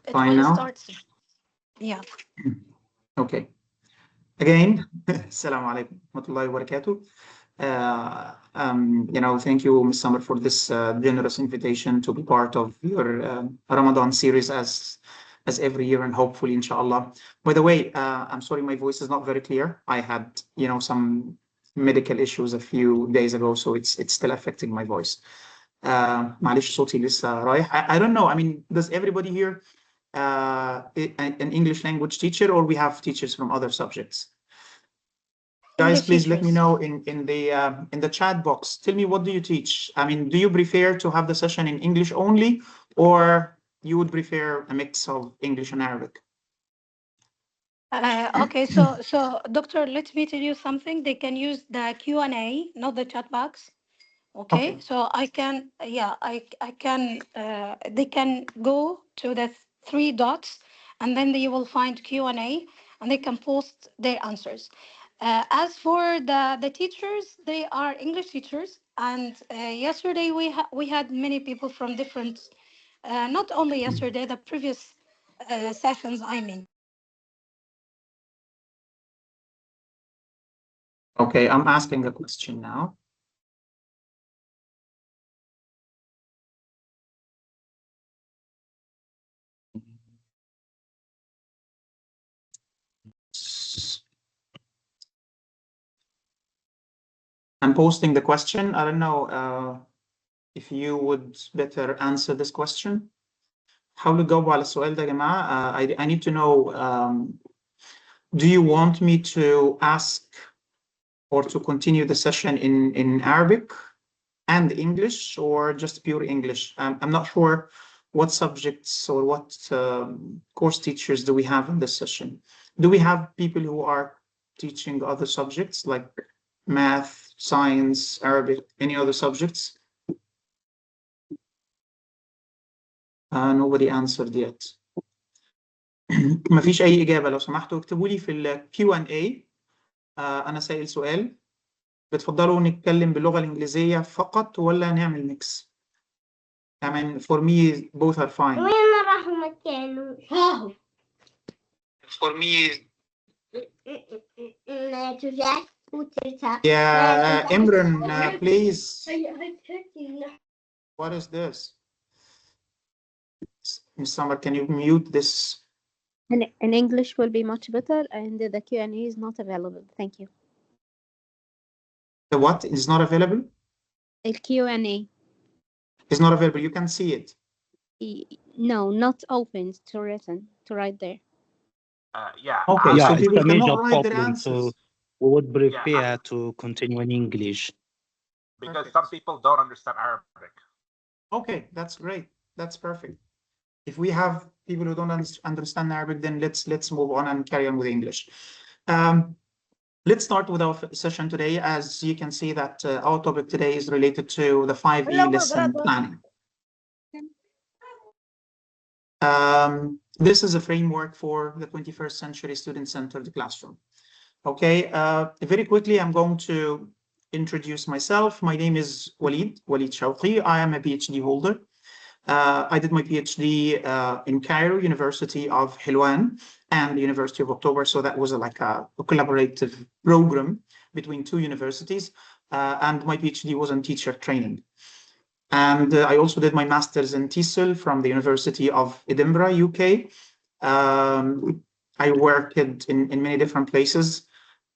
It Fine will now? start. Yeah. Okay. Again, Assalamu alaikum wa rahmatullahi wa barakatuh. Thank you, Ms. Summer, for this generous invitation to be part of your Ramadan series as every year, and hopefully, inshallah. By the way, I'm sorry, my voice is not very clear. I had, some medical issues a few days ago, so it's still affecting my voice. معلش صوتي لسه رايح. I don't know. I mean, does everybody here an English language teacher, or we have teachers from other subjects? Guys, please let me know in the chat box. Tell me, what do you teach? I mean, do you prefer to have the session in English only, or you would prefer a mix of English and Arabic? Okay, so doctor, let me tell you something. They can use the Q&A, not the chat box. Okay, so I can, yeah, I can. They can go to the three dots, and then they will find Q&A, and they can post their answers. As for the teachers, they are English teachers, and yesterday we had many people from different. Not only yesterday, the previous sessions. I mean. Okay, I'm asking a question now. I'm posting the question. I don't know if you would better answer this question. حاولوا تجاوبوا على السؤال ده يا جماعة. I need to know, do you want me to ask or to continue the session in Arabic and English, or just pure English? I'm not sure what subjects or what course teachers do we have in this session. Do we have people who are teaching other subjects like math, science, Arabic, any other subjects? Nobody answered yet. مفيش أي إجابة. لو سمحتوا اكتبوا لي في ال Q&A. أنا سائل سؤال، بتفضلوا نتكلم باللغة الإنجليزية فقط ولا نعمل ميكس؟ I mean, for me, both are fine. وين راحوا مكانه؟ For me, yeah, yeah, Imran, please. What is this? Ms. Summer, can you mute this? In English will be much better, and the Q&A is not available. Thank you. The what is not available? The Q&A. Is not available. You can see it. No, not open to written, to write there. Yeah. Okay, Yeah, so it's people a major cannot write their problem. answers. So we would prefer to continue in English. Because some people don't understand Arabic. Okay, that's great. That's perfect. If we have people who don't understand Arabic, then let's move on and carry on with English. Let's start with our session today. As you can see that our topic today is related to the 5E lesson planning. This is a framework for the 21st century student-centered classroom. Okay, very quickly, I'm going to introduce myself. My name is Walid Shawqi. I am a PhD holder. I did my PhD in Cairo, University of Hilwan, and the University of October. So that was like a collaborative program between two universities. And my PhD was in teacher training. And I also did my master's in TESOL from the University of Edinburgh, UK. I worked in many different places.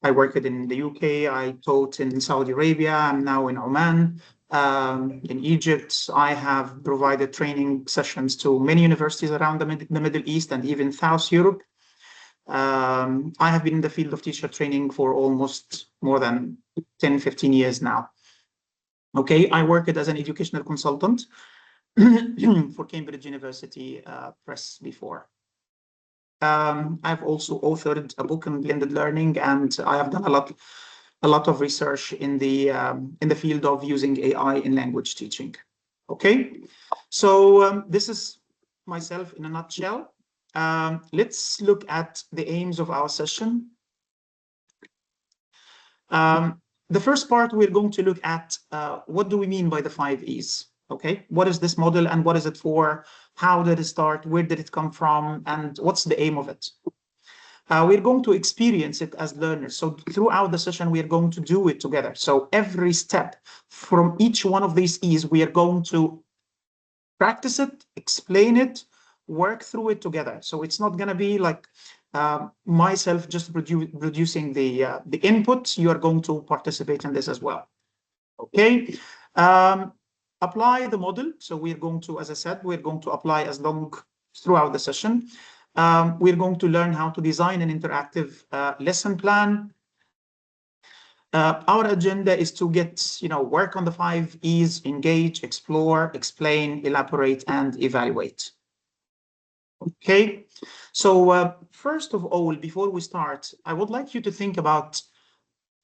I worked in the UK, I taught in Saudi Arabia, I'm now in Oman. In Egypt, I have provided training sessions to many universities around the Middle East and even South Europe. I have been in the field of teacher training for almost more than 10, 15 years now. Okay, I worked as an educational consultant for Cambridge University Press before. I've also authored a book on blended learning, and I have done a lot of research in the field of using AI in language teaching. Okay, so this is myself in a nutshell. Let's look at the aims of our session. The first part, we're going to look at what do we mean by the 5 E's. Okay, what is this model and what is it for how did it start, where did it come from, and what's the aim of it. We're going to experience it as learners. So throughout the session, we are going to do it together. So every step from each one of these E's, we are going to practice it, explain it, work through it together. So it's not going to be like myself just producing the input. You are going to participate in this as well. Okay. Apply the model. So we're going to, as I said, we're going to apply as long throughout the session. We're going to learn how to design an interactive lesson plan. Our agenda is to get, work on the 5 E's: engage, explore, explain, elaborate, and evaluate. Okay, so first of all, before we start, I would like you to think about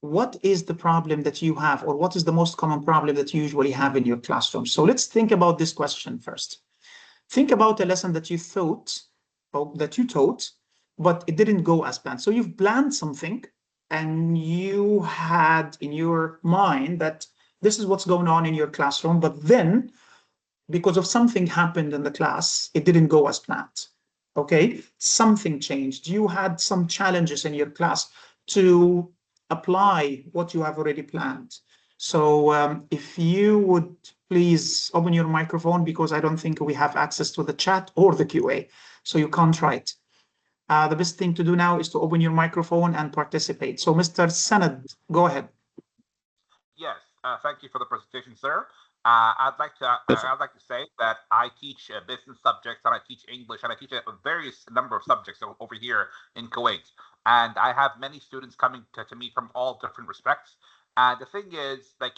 what is the problem that you have, or what is the most common problem that you usually have in your classroom. So let's think about this question first. Think about a lesson that you taught, but it didn't go as planned. So you've planned something and you had in your mind that this is what's going on in your classroom, but then because of something happened in the class, it didn't go as planned. Okay, something changed. You had some challenges in your class to apply what you have already planned. So if you would please open your microphone, because I don't think we have access to the chat or the QA, so you can't write. The best thing to do now is to open your microphone and participate. So Mr. Sanad, go ahead. Yes, thank you for the presentation, sir. I'd like to say that I teach business subjects, and I teach English, and I teach a various number of subjects over here in Kuwait. And I have many students coming to me from all different respects. And the thing is, I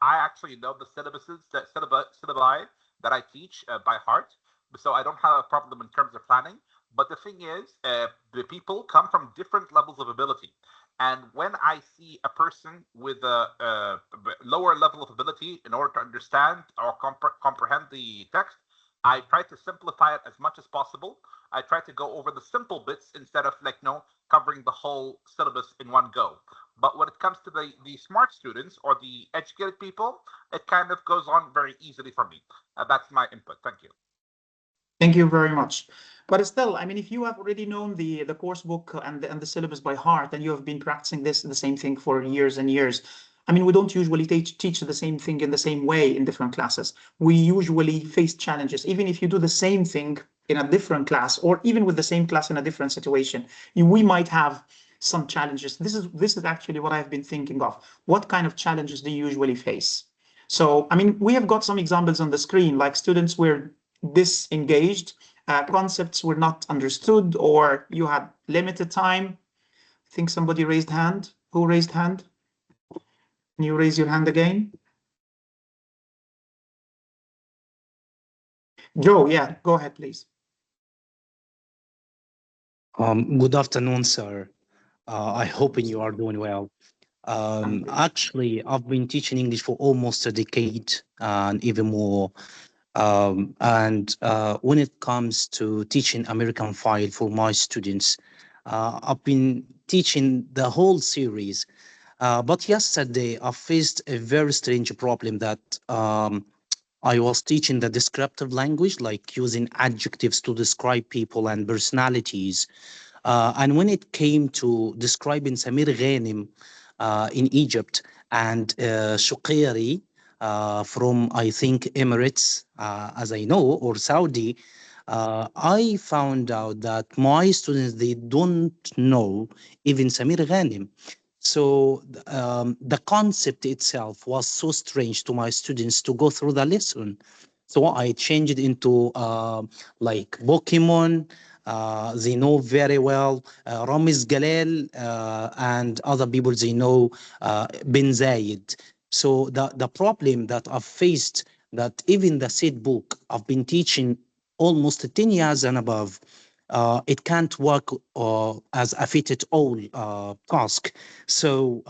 actually know the syllabi that I teach by heart, so I don't have a problem in terms of planning. But the thing is, the people come from different levels of ability. And when I see a person with a lower level of ability, in order to understand or comprehend the text, I try to simplify it as much as possible. I try to go over the simple bits instead of covering the whole syllabus in one go. But when it comes to the smart students or the educated people, it kind of goes on very easily for me. That's my input. Thank you. Thank you very much. But still, I mean, if you have already known the course book and the syllabus by heart, and you have been practicing the same thing for years and years, I mean, we don't usually teach the same thing in the same way in different classes. We usually face challenges. Even if you do the same thing in a different class, or even with the same class in a different situation, we might have some challenges. This is actually what I've been thinking of. What kind of challenges do you usually face? So, I mean, we have got some examples on the screen, like students were disengaged, concepts were not understood, or you had limited time. I think somebody raised hand. Who raised hand? Can you raise your hand again? Joe, yeah, go ahead, please. Good afternoon, sir. I hope you are doing well. Actually, I've been teaching English for almost a decade and even more. And when it comes to teaching American File for my students, I've been teaching the whole series. But yesterday, I faced a very strange problem that I was teaching the descriptive language, like using adjectives to describe people and personalities. And when it came to describing Samir Ghanem in Egypt and Shuqairi from, I think, Emirates, as I know, or Saudi, I found out that my students, they don't know even Samir Ghanem. So the concept itself was so strange to my students to go through the lesson. So I changed it into like Pokemon. They know very well Ramiz Galal and other people they know Ben Zayed. So the problem that I've faced, that even the said book I've been teaching almost 10 years and above, it can't work as a fit-all task. So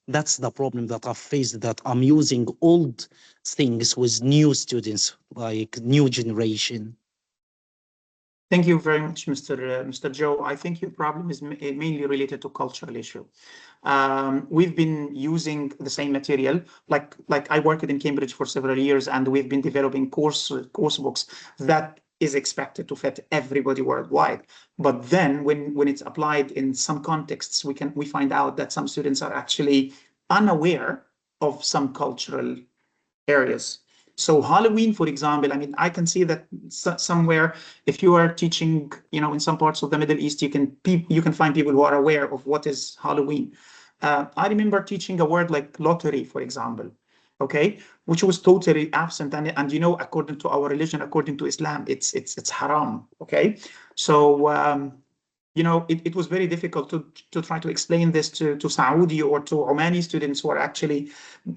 that's the problem that I've faced, that I'm using old things with new students, like new generation. Thank you very much, Mr. Joe. I think your problem is mainly related to cultural issue. We've been using the same material, like I worked in Cambridge for several years, and we've been developing course books that is expected to fit everybody worldwide. But then when it's applied in some contexts, we find out that some students are actually unaware of some cultural areas. So Halloween, for example, I mean, I can see that somewhere, if you are teaching, in some parts of the Middle East, you can find people who are aware of what is Halloween. I remember teaching a word like lottery, for example, okay, which was totally absent, and according to our religion, according to Islam, it's haram, okay. So it was very difficult to try to explain this to Saudi or to Omani students who are actually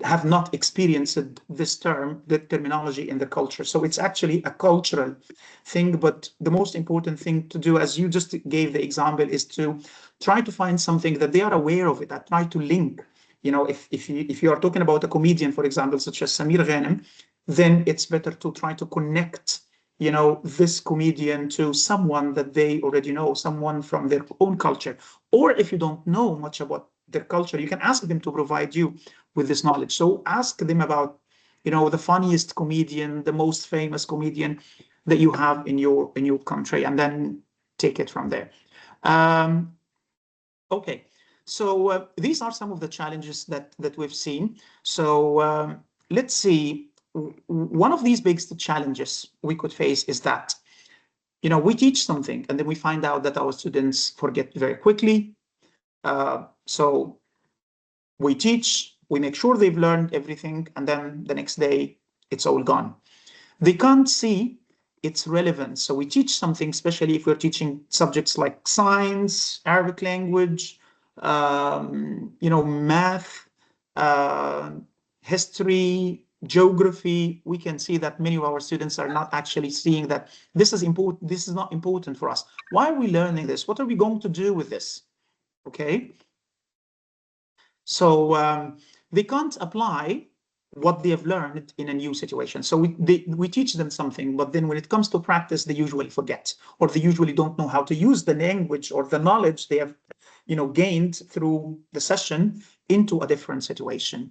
have not experienced this the terminology in the culture. So it's actually a cultural thing, but the most important thing to do, as you just gave the example, is to try to find something that they are aware of it, that try to link. If you are talking about a comedian, for example, such as Samir Ghanem, then it's better to try to connect this comedian to someone that they already know, someone from their own culture. Or if you don't know much about their culture, you can ask them to provide you with this knowledge. So ask them about, the funniest comedian, the most famous comedian that you have in your country, and then take it from there. Okay, so these are some of the challenges that we've seen. So let's see. One of these biggest challenges we could face is that, we teach something and then we find out that our students forget very quickly. So we teach, we make sure they've learned everything, and then the next day it's all gone. They can't see its relevance. So we teach something, especially if we're teaching subjects like science, Arabic language, math, history, geography. We can see that many of our students are not actually seeing that this is important. This is not important for us. Why are we learning this? What are we going to do with this? Okay. So they can't apply what they have learned in a new situation. So we teach them something, but then when it comes to practice, they usually forget, or they usually don't know how to use the language or the knowledge they have, gained through the session into a different situation.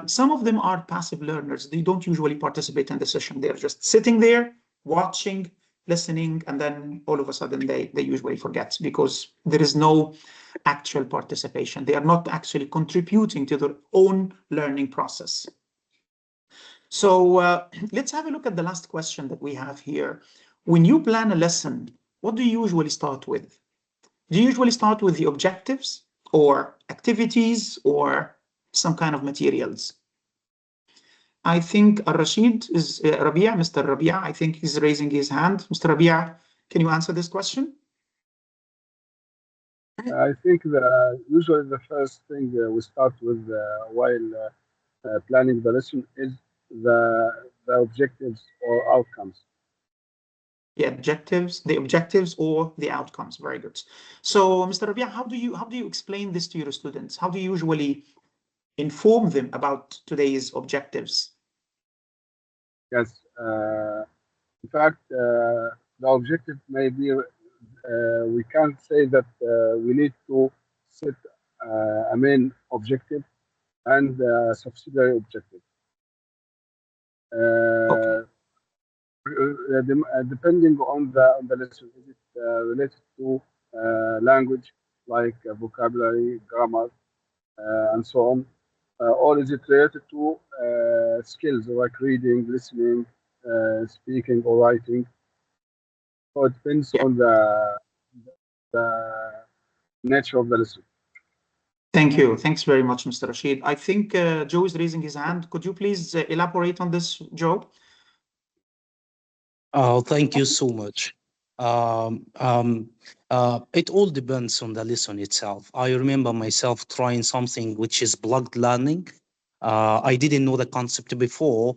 Some of them are passive learners. They don't usually participate in the session. They're just sitting there, watching, listening, and then all of a sudden they usually forget because there is no actual participation. They are not actually contributing to their own learning process. So let's have a look at the last question that we have here. When you plan a lesson, what do you usually start with? Do you usually start with the objectives or activities or some kind of materials? I think Rashid is Rabia, Mr. Rabia, I think he's raising his hand. Mr. Rabia, can you answer this question? I think usually the first thing we start with while planning the lesson is the objectives or outcomes. The objectives or the outcomes. Very good. So, Mr. Rabia, how do you explain this to your students? How do you usually inform them about today's objectives? Yes. In fact, the objective may be, we can't say that we need to set a main objective and a subsidiary objective. Okay. Depending on the lesson, is it related to language like vocabulary, grammar, and so on, or is it related to skills like reading, listening, speaking, or writing? So it depends on the nature of the lesson. Thank you. Thanks very much, Mr. Rashid. I think Joe is raising his hand. Could you please elaborate on this, Joe? Oh, thank you so much. It all depends on the lesson itself. I remember myself trying something which is plugged learning. I didn't know the concept before,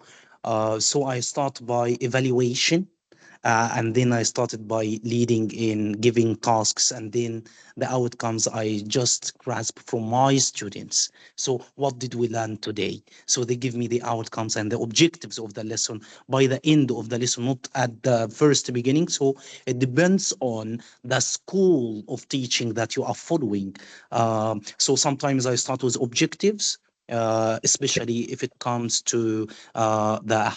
so I start by evaluation. And then I started by leading in giving tasks, and then the outcomes I just grasp from my students. So what did we learn today? So they give me the outcomes and the objectives of the lesson by the end of the lesson, not at the first beginning. So it depends on the school of teaching that you are following. So sometimes I start with objectives, especially if it comes to the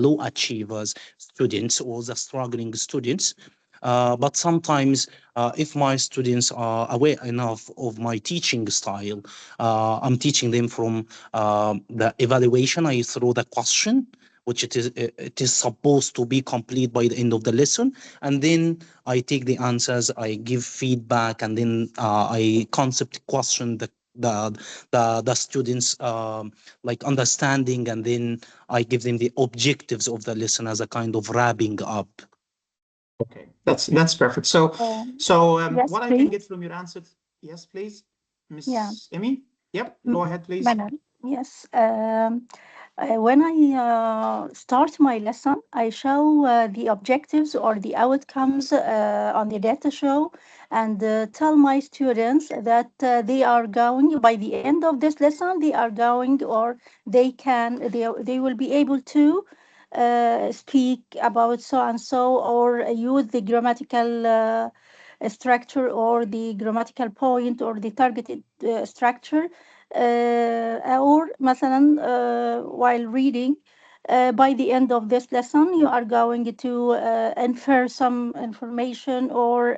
low achievers students or the struggling students. But sometimes, if my students are aware enough of my teaching style, I'm teaching them from the evaluation. I throw the question, which it is supposed to be complete by the end of the lesson, and then I take the answers, I give feedback, and then I concept question the students like understanding, and then I give them the objectives of the lesson as a kind of wrapping up. Okay, that's perfect. So Yes, what I can please. get from your answer, yes, please, Miss Yeah. Emmy. Yep, go ahead, please. Manuel, yes. When I start my lesson, I show the objectives or the outcomes on the data show, and tell my students that they are going, by the end of this lesson, they are going, or they will be able to speak about so and so, or use the grammatical structure, or the grammatical point, or the targeted structure, or مثلا while reading, by the end of this lesson you are going to infer some information, or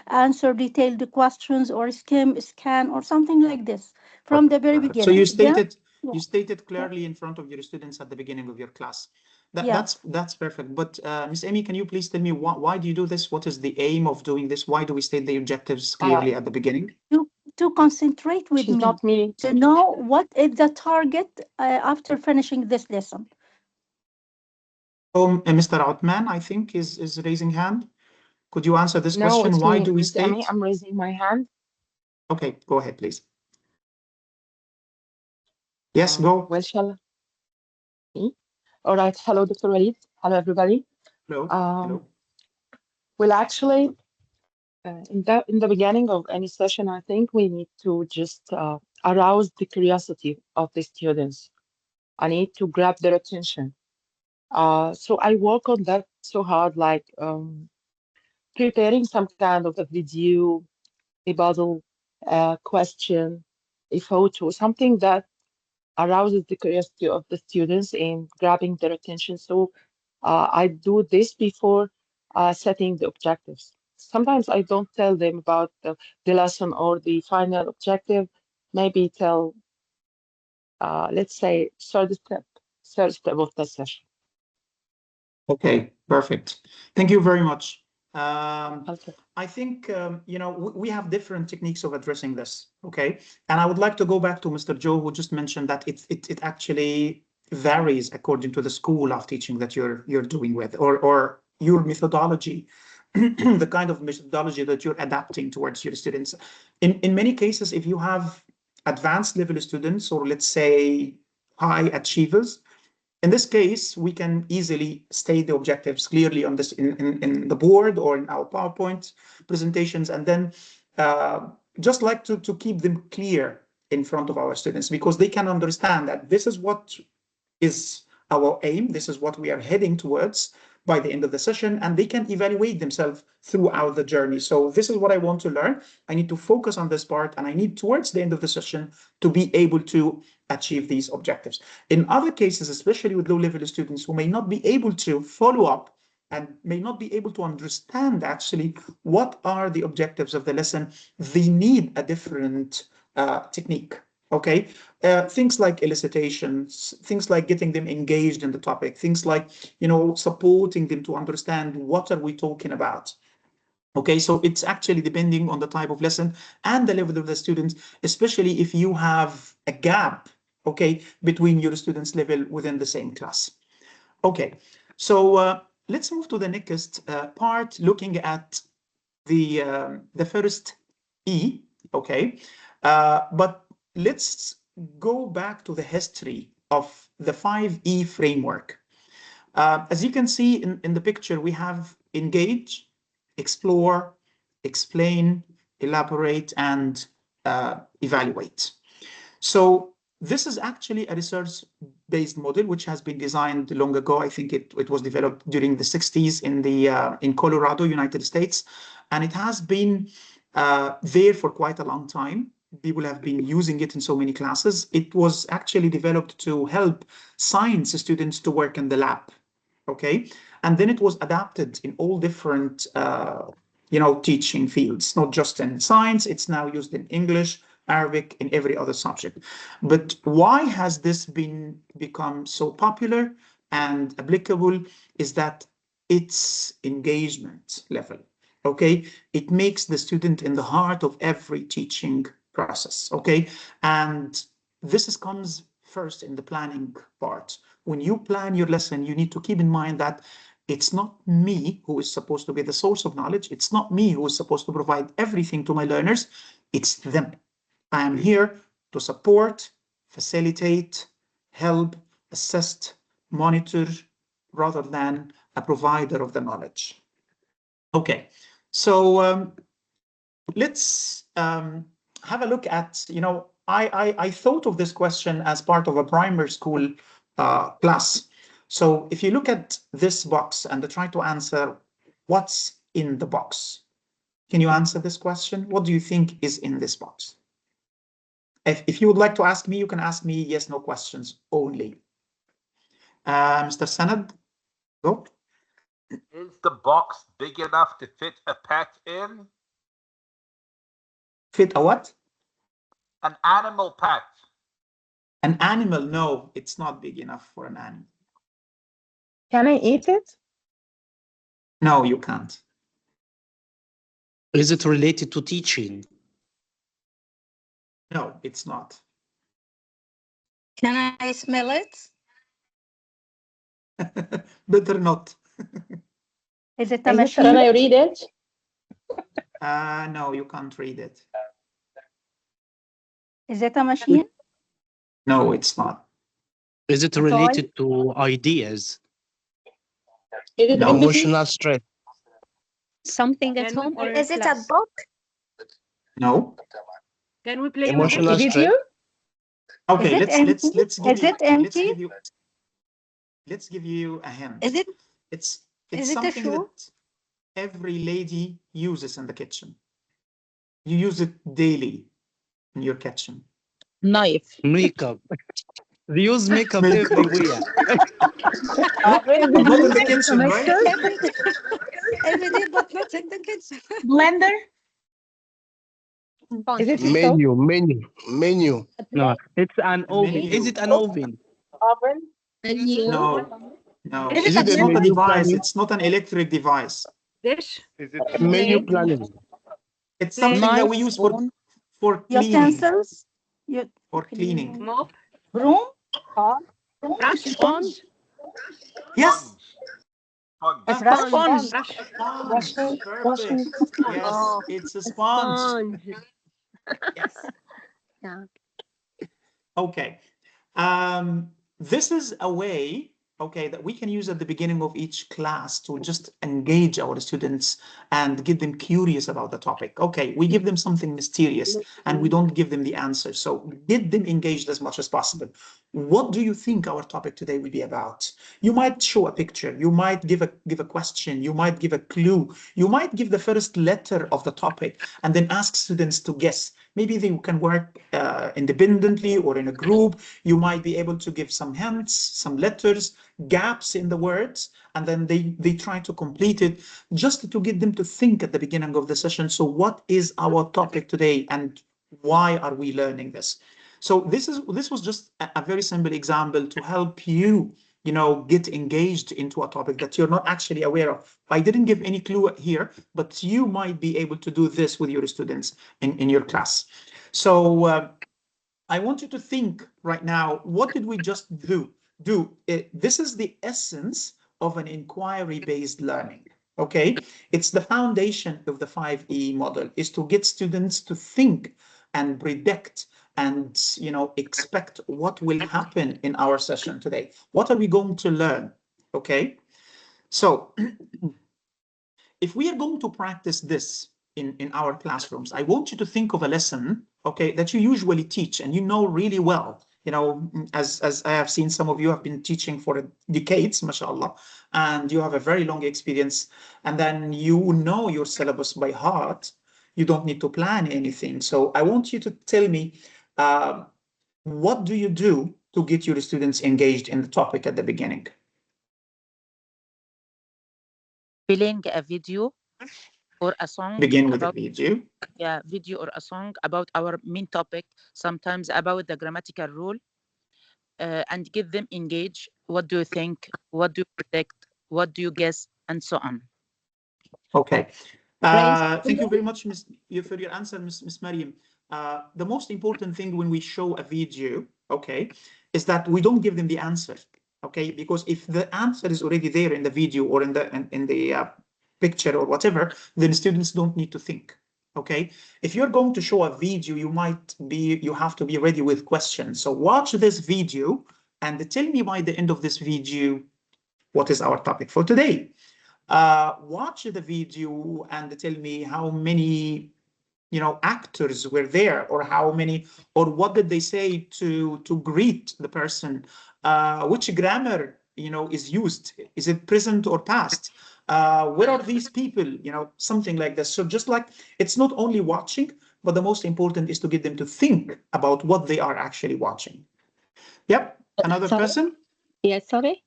answer detailed questions, or scan or something like this from the very Perfect. beginning. So Yeah. you stated clearly in front of your students at the beginning of your class. Yeah. That's perfect. But Miss Amy, can you please tell me why do you do this? What is the aim of doing this? Why do we state the objectives clearly at the beginning? To concentrate with She's me, not me. to know what is the target after finishing this lesson. Mr. Outman, I think, is raising hand. Could you answer this No, question? it's Why me, do we Miss Emmy. state? I'm raising my hand. Okay, go ahead, please. Yes, go. Well, shall me? All right. Hello, Dr. Walid. Hello, everybody. Hello. Um, well, actually, in the beginning of any session, I think we need to just arouse the curiosity of the students. I need to grab their attention. So I work on that so hard, like preparing some kind of a video, a puzzle, question, a photo, something that arouses the curiosity of the students and grabbing their attention. So I do this before setting the objectives. Sometimes I don't tell them about the lesson or the final objective, maybe tell, let's say, third step of the session. Okay, perfect. Thank you very much. Okay. I think, we have different techniques of addressing this, okay? And I would like to go back to Mr. Joe, who just mentioned that it actually varies according to the school of teaching that you're doing with, or your methodology, the kind of methodology that you're adapting towards your students. In many cases, if you have advanced level students, or let's say high achievers, in this case, we can easily state the objectives clearly on this in the board or in our PowerPoint presentations, and then just like to keep them clear in front of our students, because they can understand that this is what is our aim, this is what we are heading towards by the end of the session, and they can evaluate themselves throughout the journey. So this is what I want to learn. I need to focus on this part, and I need towards the end of the session to be able to achieve these objectives. In other cases, especially with low-level students who may not be able to follow up and may not be able to understand actually what are the objectives of the lesson, they need a different technique. Okay, things like elicitations, things like getting them engaged in the topic, things like, supporting them to understand what are we talking about. Okay, so it's actually depending on the type of lesson and the level of the students, especially if you have a gap, okay, between your students' level within the same class. Okay, so let's move to the next part, looking at the first E, okay, but let's go back to the history of the 5E framework. As you can see in the picture, we have engage, explore, explain, elaborate, and evaluate. So this is actually a research-based model which has been designed long ago. I think it was developed during the 60s in Colorado, United States, and it has been there for quite a long time. People have been using it in so many classes. It was actually developed to help science students to work in the lab, okay? And then it was adapted in all different, teaching fields, not just in science. It's now used in English, Arabic, in every other subject. But why has this become so popular and applicable is that its engagement level, okay? It makes the student in the heart of every teaching process, okay? And this comes first in the planning part. When you plan your lesson, you need to keep in mind that it's not me who is supposed to be the source of knowledge. It's not me who is supposed to provide everything to my learners. It's them. I am here to support, facilitate, help, assist, monitor, rather than a provider of the knowledge. Okay, so let's have a look at, I thought of this question as part of a primary school class. So if you look at this box and try to answer what's in the box, can you answer this question? What do you think is in this box? If you would like to ask me, you can ask me yes, no questions only. Mr. Sanad, go. Is the box big enough to fit a pet in? Fit a what? An animal pet. An animal? No, it's not big enough for an animal. Can I eat it? No, you can't. Is it related to teaching? No, it's not. Can I smell it? Better not. Is it a Can I machine? read it? No, you can't read it. Is it a machine? No, it's not. Is it A toy? related to ideas? Is it No. empathy? Emotional stress. Something at home or Is it a class? book? No. Can we play Emotional with it? stress. Video? Okay, Is it empty? Is it empty? Let's give you a hint. Is it? It's Is it a something shoe? that every lady uses in the kitchen. You use it daily in your kitchen. Knife. Makeup. They use makeup Makeup. everywhere. Not in the kitchen, right? Every day, but not in the kitchen. Blender? Is it a stove? Menu. No, it's an oven. Menu. Is it an oven? Oven? No. Is it It's a not a menu device. planning? It's not an electric device. Dish? Is it menu planning? It's something that we Knife, use for cleaning. Utensils? For cleaning. Mop? Broom? Brush? Sponge? Yes. Sponge. A sponge. Brush? Sponge. Perfect. Yes, Oh, it's a sponge. Sponge. Yes. Yeah. Okay. This is a way, okay, that we can use at the beginning of each class to just engage our students and get them curious about the topic. Okay, we give them something mysterious and we don't give them the answer. So get them engaged as much as possible. What do you think our topic today will be about? You might show a picture, you might give a question, you might give a clue, you might give the first letter of the topic and then ask students to guess. Maybe they can work independently or in a group. You might be able to give some hints, some letters, gaps in the words, and then they try to complete it just to get them to think at the beginning of the session. So what is our topic today and why are we learning this? So this was just a very simple example to help you, get engaged into a topic that you're not actually aware of. I didn't give any clue here, but you might be able to do this with your students in your class. So I want you to think right now, what did we just do? This is the essence of an inquiry-based learning. Okay, it's the foundation of the 5E model, is to get students to think and predict and expect what will happen in our session today. What are we going to learn? Okay, so if we are going to practice this in our classrooms, I want you to think of a lesson, okay, that you usually teach and you know really well. You know, as I have seen, some of you have been teaching for decades, mashallah, and you have a very long experience, and then you know your syllabus by heart. You don't need to plan anything. So I want you to tell me, what do you do to get your students engaged in the topic at the beginning? Playing a video or a song Begin with a about video. video or a song about our main topic, sometimes about the grammatical rule, and get them engaged. What do you think? What do you predict? What do you guess? And so on. Okay. Thank you very much, for your answer, Miss Mariam. The most important thing when we show a video, okay, is that we don't give them the answer, okay? Because if the answer is already there in the video or in the picture or whatever, then students don't need to think, okay? If you're going to show a video, you have to be ready with questions. So watch this video and tell me by the end of this video, what is our topic for today? Watch the video and tell me how many, actors were there, or how many, or what did they say to greet the person? Which grammar, is used? Is it present or past? Where are these people? Something like this. So just like, it's not only watching, but the most important is to get them to think about what they are actually watching. Yep. Another sorry? person? Yes, sorry.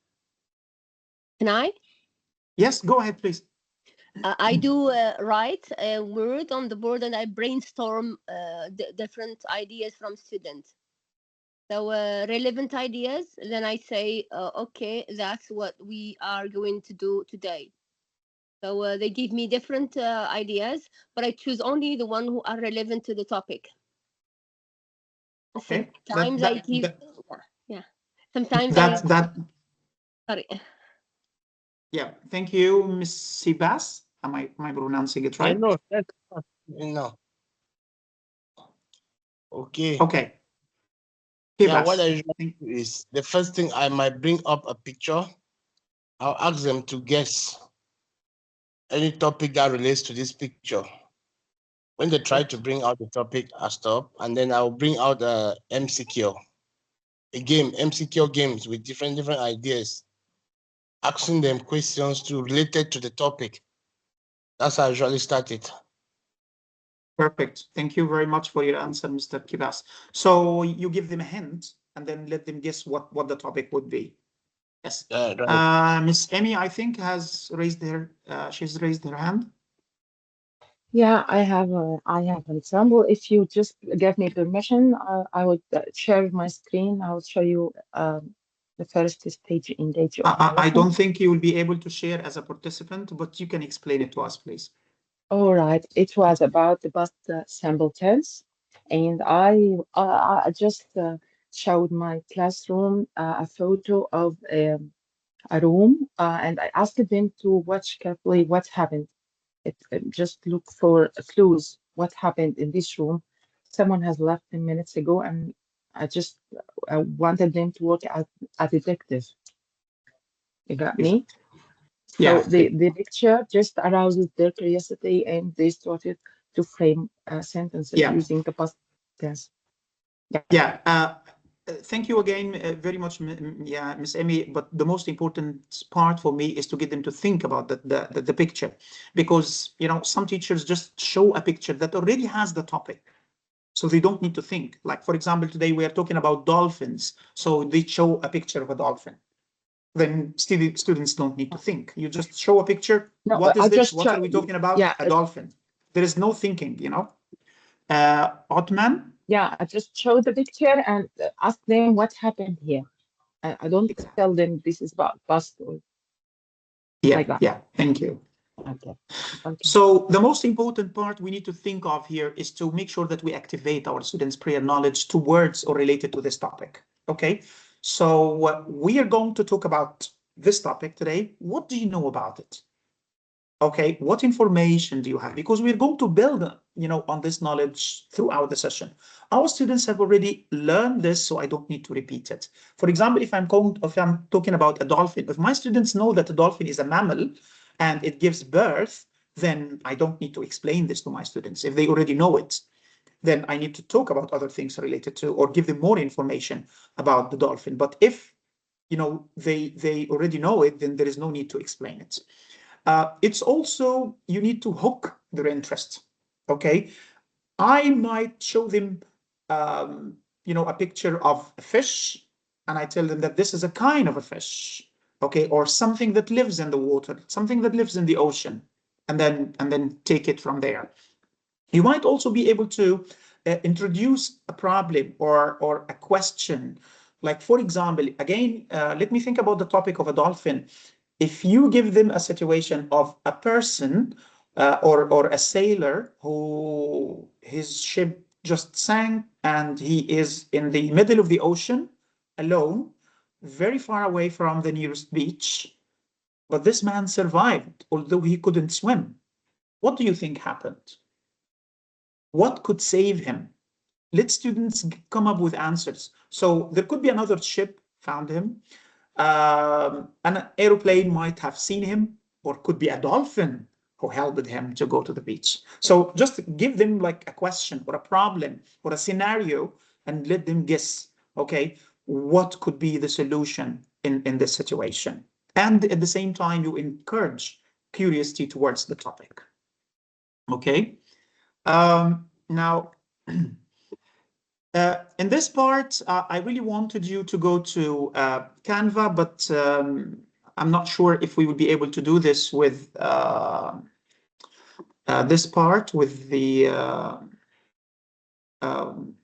Can I? Yes, go ahead, please. I do write a word on the board and I brainstorm different ideas from students. So relevant ideas, then I say, okay, that's what we are going to do today. So they give me different ideas, but I choose only the one who are relevant to the topic. Okay. Sometimes I give, yeah. Sometimes sorry. Yeah, thank you, Ms. Sibas. Am I pronouncing it right? No, no. Okay. Okay. Yeah, what I usually do is, the first thing, I might bring up a picture. I'll ask them to guess any topic that relates to this picture. When they try to bring out the topic, I stop, and then I'll bring out a MCQ, MCQ games with different ideas, asking them questions related to the topic. That's how I usually start it. Perfect. Thank you very much for your answer, Mr. Kibas. So you give them a hint and then let them guess what the topic would be. Yes. Miss Emmy, I think, has raised she's raised her hand. Yeah, I have an example. If you just give me permission, I would share my screen. I will show you the first stage engage. I don't think you will be able to share as a participant, but you can explain it to us, please. All right. It was about the past simple tense, and I just showed my classroom a photo of a room, and I asked them to watch carefully what happened. Just look for clues. What happened in this room? Someone has left 10 minutes ago, and I just wanted them to work as a detective. You got me? Yeah. So the picture just arouses their curiosity, and they started to frame sentences using the past tense. Yeah. Thank you again very much, Miss Emmy. But the most important part for me is to get them to think about the picture, because some teachers just show a picture that already has the topic, so they don't need to think. Like, for example, today we are talking about dolphins, so they show a picture of a dolphin. Then students don't need to think. You just show a picture. No, what is this? What are we talking about? Yeah, a dolphin. There is no thinking, Otman? Yeah, I just show the picture and ask them what happened here. I don't tell them this is about past or like that. Yeah, thank you. Okay. So the most important part we need to think of here is to make sure that we activate our students' prior knowledge to words or related to this topic. Okay, so we are going to talk about this topic today. What do you know about it? Okay, what information do you have? Because we're going to build, on this knowledge throughout the session. Our students have already learned this, so I don't need to repeat it. For example, if I'm talking about a dolphin, if my students know that a dolphin is a mammal and it gives birth, then I don't need to explain this to my students. If they already know it, then I need to talk about other things related to, or give them more information about the dolphin. But if, they already know it, then there is no need to explain it. It's also, you need to hook their interest, okay? I might show them, a picture of a fish, and I tell them that this is a kind of a fish, okay? Or something that lives in the water, something that lives in the ocean, and then take it from there. You might also be able to introduce a problem or a question. Like, for example, again, let me think about the topic of a dolphin. If you give them a situation of a person or a sailor who his ship just sank and he is in the middle of the ocean alone, very far away from the nearest beach, but this man survived, although he couldn't swim. What do you think happened? What could save him? Let students come up with answers. So there could be another ship found him. An aeroplane might have seen him, or could be a dolphin who helped him to go to the beach. So just give them like a question or a problem or a scenario and let them guess, okay, what could be the solution in this situation. And at the same time, you encourage curiosity towards the topic. Okay. Now, in this part, I really wanted you to go to Canva, but I'm not sure if we would be able to do this with this part with the, I'm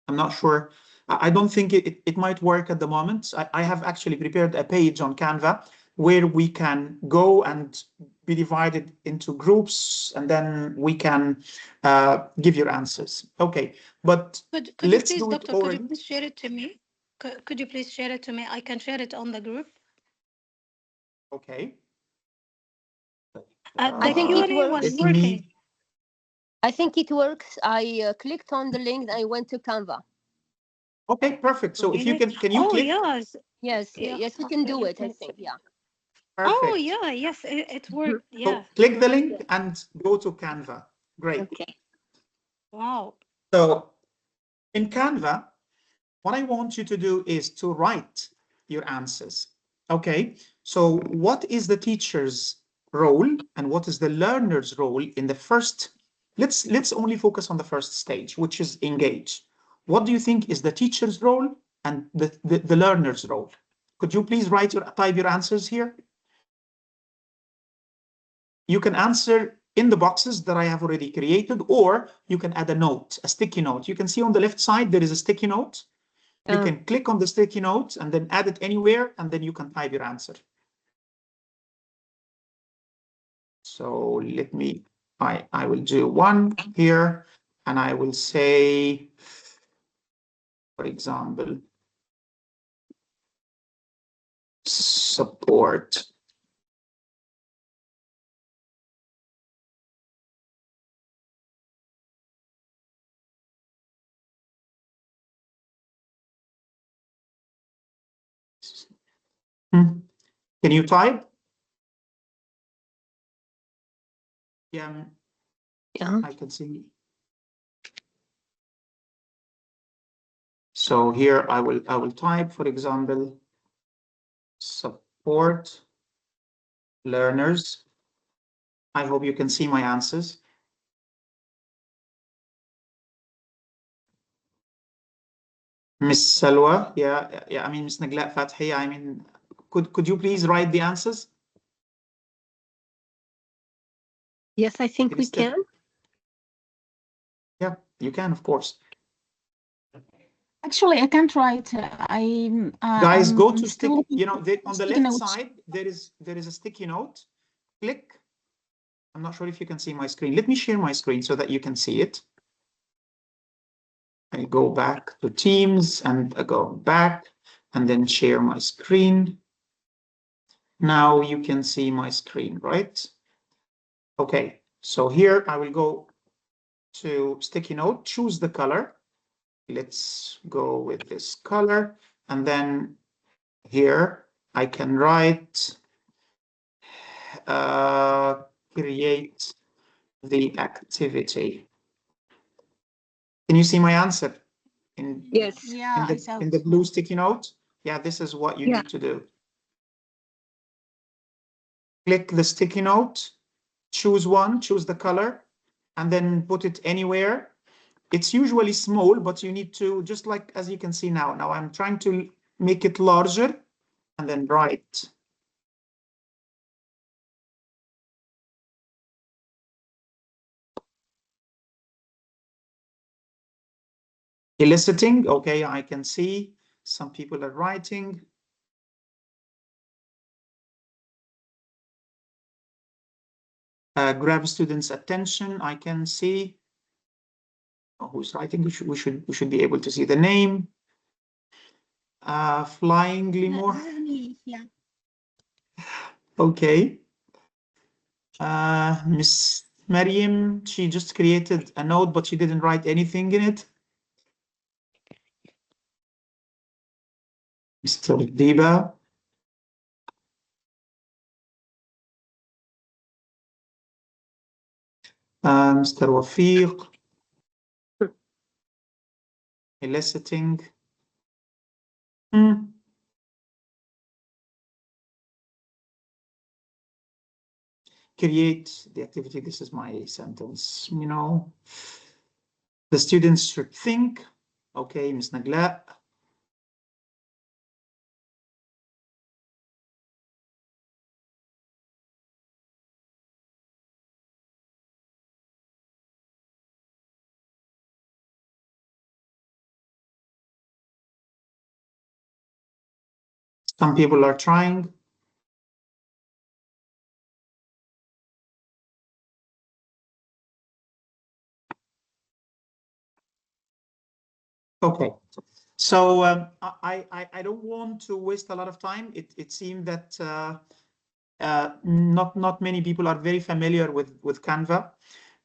not sure. I don't think it might work at the moment. I have actually prepared a page on Canva where we can go and be divided into groups, and then we can give your answers. Okay, but could let's you please, do Doctor, it could you please share it to me? Could you please share it to me? I can share it on the group. Okay. I think it Q&A was works. working. I think it works. I clicked on the link and I went to Canva. Okay, perfect. So if you can you click? Yes. Yes, yes, you can do it, I think, yeah. Perfect. Oh, yeah, yes, it worked, yeah. So click the link and go to Canva. Great. Okay. Wow. So in Canva, what I want you to do is to write your answers. Okay, so what is the teacher's role and what is the learner's role in the first? Let's only focus on the first stage, which is engage. What do you think is the teacher's role and the learner's role? Could you please type your answers here? You can answer in the boxes that I have already created, or you can add a note, a sticky note. You can see on the left side, there is a sticky note. You can click on the sticky note and then add it anywhere, and then you can type your answer. So let me, I will do one here, and I will say, for example, support. Can you type? Yeah. Yeah. I can see. So here I will type, for example, support learners. I hope you can see my answers. Miss Salwa, yeah, I mean, Miss Naglat Fathi, I mean, could you please write the answers? Yes, I think we can. Yeah, you can, of course. Actually, I can't write. Guys, go to stick. On the left side there is a sticky note. Click. I'm not sure if you can see my screen. Let me share my screen so that you can see it. I go back to Teams and I go back and then share my screen. Now you can see my screen, right? Okay, so here I will go to sticky note, choose the color. Let's go with this color. And then here I can write, create the activity. Can you see my answer? Yes. Yeah, I saw In it. the blue sticky note? Yeah, this is what you Yeah. need to do. Click the sticky note, choose one, choose the color, and then put it anywhere. It's usually small, but you need to, just like as you can see now. Now I'm trying to make it larger and then write. Eliciting, okay, I can see some people are writing. Grab students' attention, I can see. Oh, who's writing? We should be able to see the name. Flying Limor. This is me, yeah. Okay. Miss Mariam, she just created a note, but she didn't write anything in it. Mr. Diba. Mr. Wafiq. Eliciting. Create the activity. This is my sentence, you know. The students should think. Okay, Ms. Nagla. Some people are trying. Okay, so I don't want to waste a lot of time. It seemed that not many people are very familiar with Canva,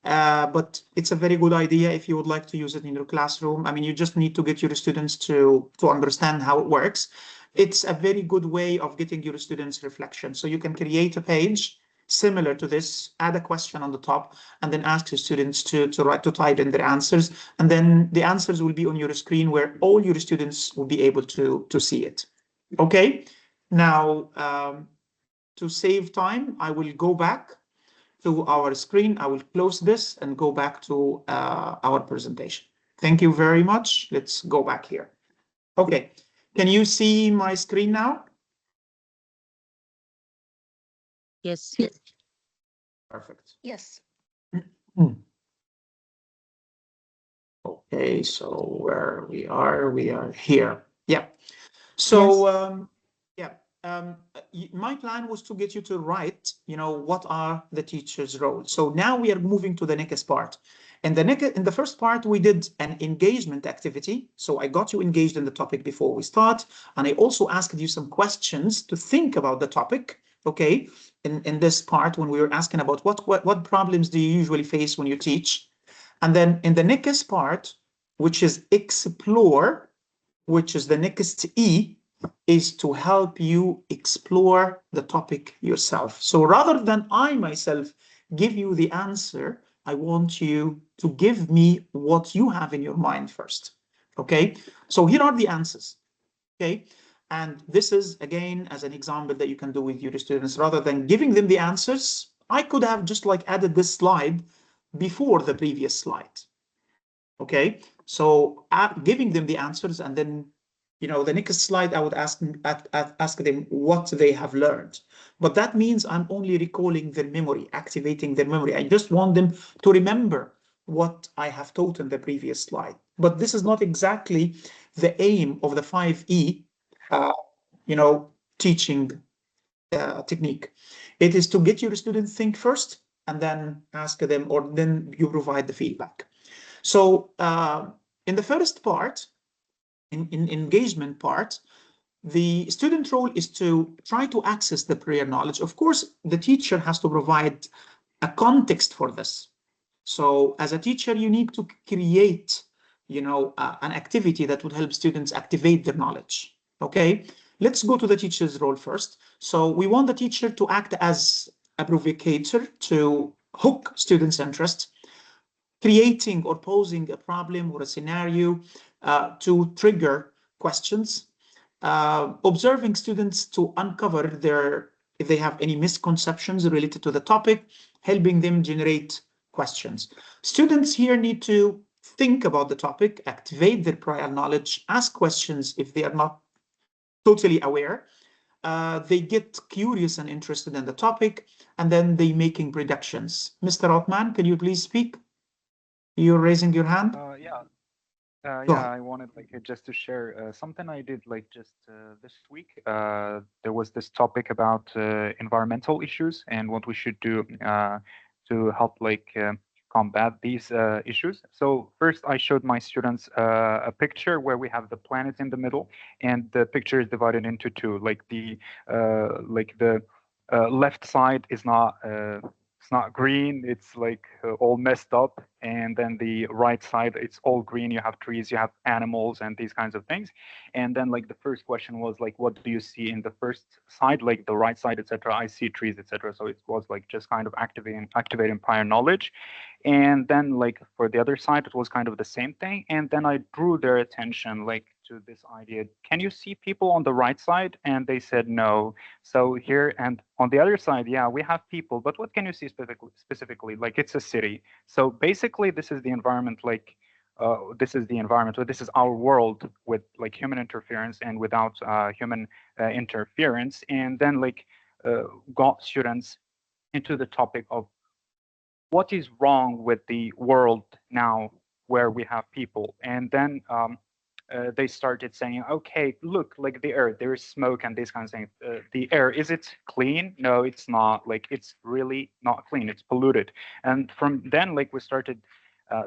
but it's a very good idea if you would like to use it in your classroom. I mean, you just need to get your students to understand how it works. It's a very good way of getting your students reflection. So you can create a page similar to this, add a question on the top, and then ask your students to type in their answers. And then the answers will be on your screen where all your students will be able to see it. Okay, now to save time, I will go back to our screen. I will close this and go back to our presentation. Thank you very much. Let's go back here. Okay, can you see my screen now? Yes. Perfect. Yes. Okay, so where we are here. Yeah. So my plan was to get you to write, you know, what are the teacher's roles. So now we are moving to the next part. And in the first part, we did an engagement activity. So I got you engaged in the topic before we start. And I also asked you some questions to think about the topic. Okay, in this part, when we were asking about what problems do you usually face when you teach? And then in the next part, which is explore, which is the next E, is to help you explore the topic yourself. So rather than I myself give you the answer, I want you to give me what you have in your mind first. Okay, so here are the answers. Okay, and this is again as an example that you can do with your students. Rather than giving them the answers, I could have just like added this slide before the previous slide. Okay, so giving them the answers, and then, you know, the next slide I would ask them what they have learned. But that means I'm only recalling their memory, activating their memory. I just want them to remember what I have taught in the previous slide. But this is not exactly the aim of the 5E, you know, teaching technique. It is to get your students think first and then ask them, or then you provide the feedback. So in the first part, in engagement part, the student role is to try to access the prior knowledge. Of course, the teacher has to provide a context for this. So as a teacher, you need to create, an activity that would help students activate their knowledge. Okay, let's go to the teacher's role first. So we want the teacher to act as a provocateur to hook students' interest, creating or posing a problem or a scenario to trigger questions, observing students to uncover if they have any misconceptions related to the topic, helping them generate questions. Students here need to think about the topic, activate their prior knowledge, ask questions if they are not totally aware. They get curious and interested in the topic, and then they making predictions. Mr. Othman, can you please speak? You're raising your hand? I wanted just to share something I did just this week. There was this topic about environmental issues and what we should do to help combat these issues. So first I showed my students a picture where we have the planet in the middle, and the picture is divided into two. The left side is not it's not green, it's all messed up, and then the right side, it's all green. You have trees, you have animals, and these kinds of things. And then the first question was what do you see in the first side, the right side, etc. I see trees, etc. So it was just kind of activating prior knowledge. And then for the other side, it was kind of the same thing. And then I drew their attention to this idea. Can you see people on the right side? And they said no. So here and on the other side, yeah, we have people, but what can you see specifically? It's a city. So basically this is the environment, this is the environment, this is our world with human interference and without human interference. And then got students into the topic of what is wrong with the world now where we have people. And then they started saying, okay, look, the air, there is smoke and these kinds of things. The air, is it clean? No, it's not. It's really not clean. It's polluted. And from then, we started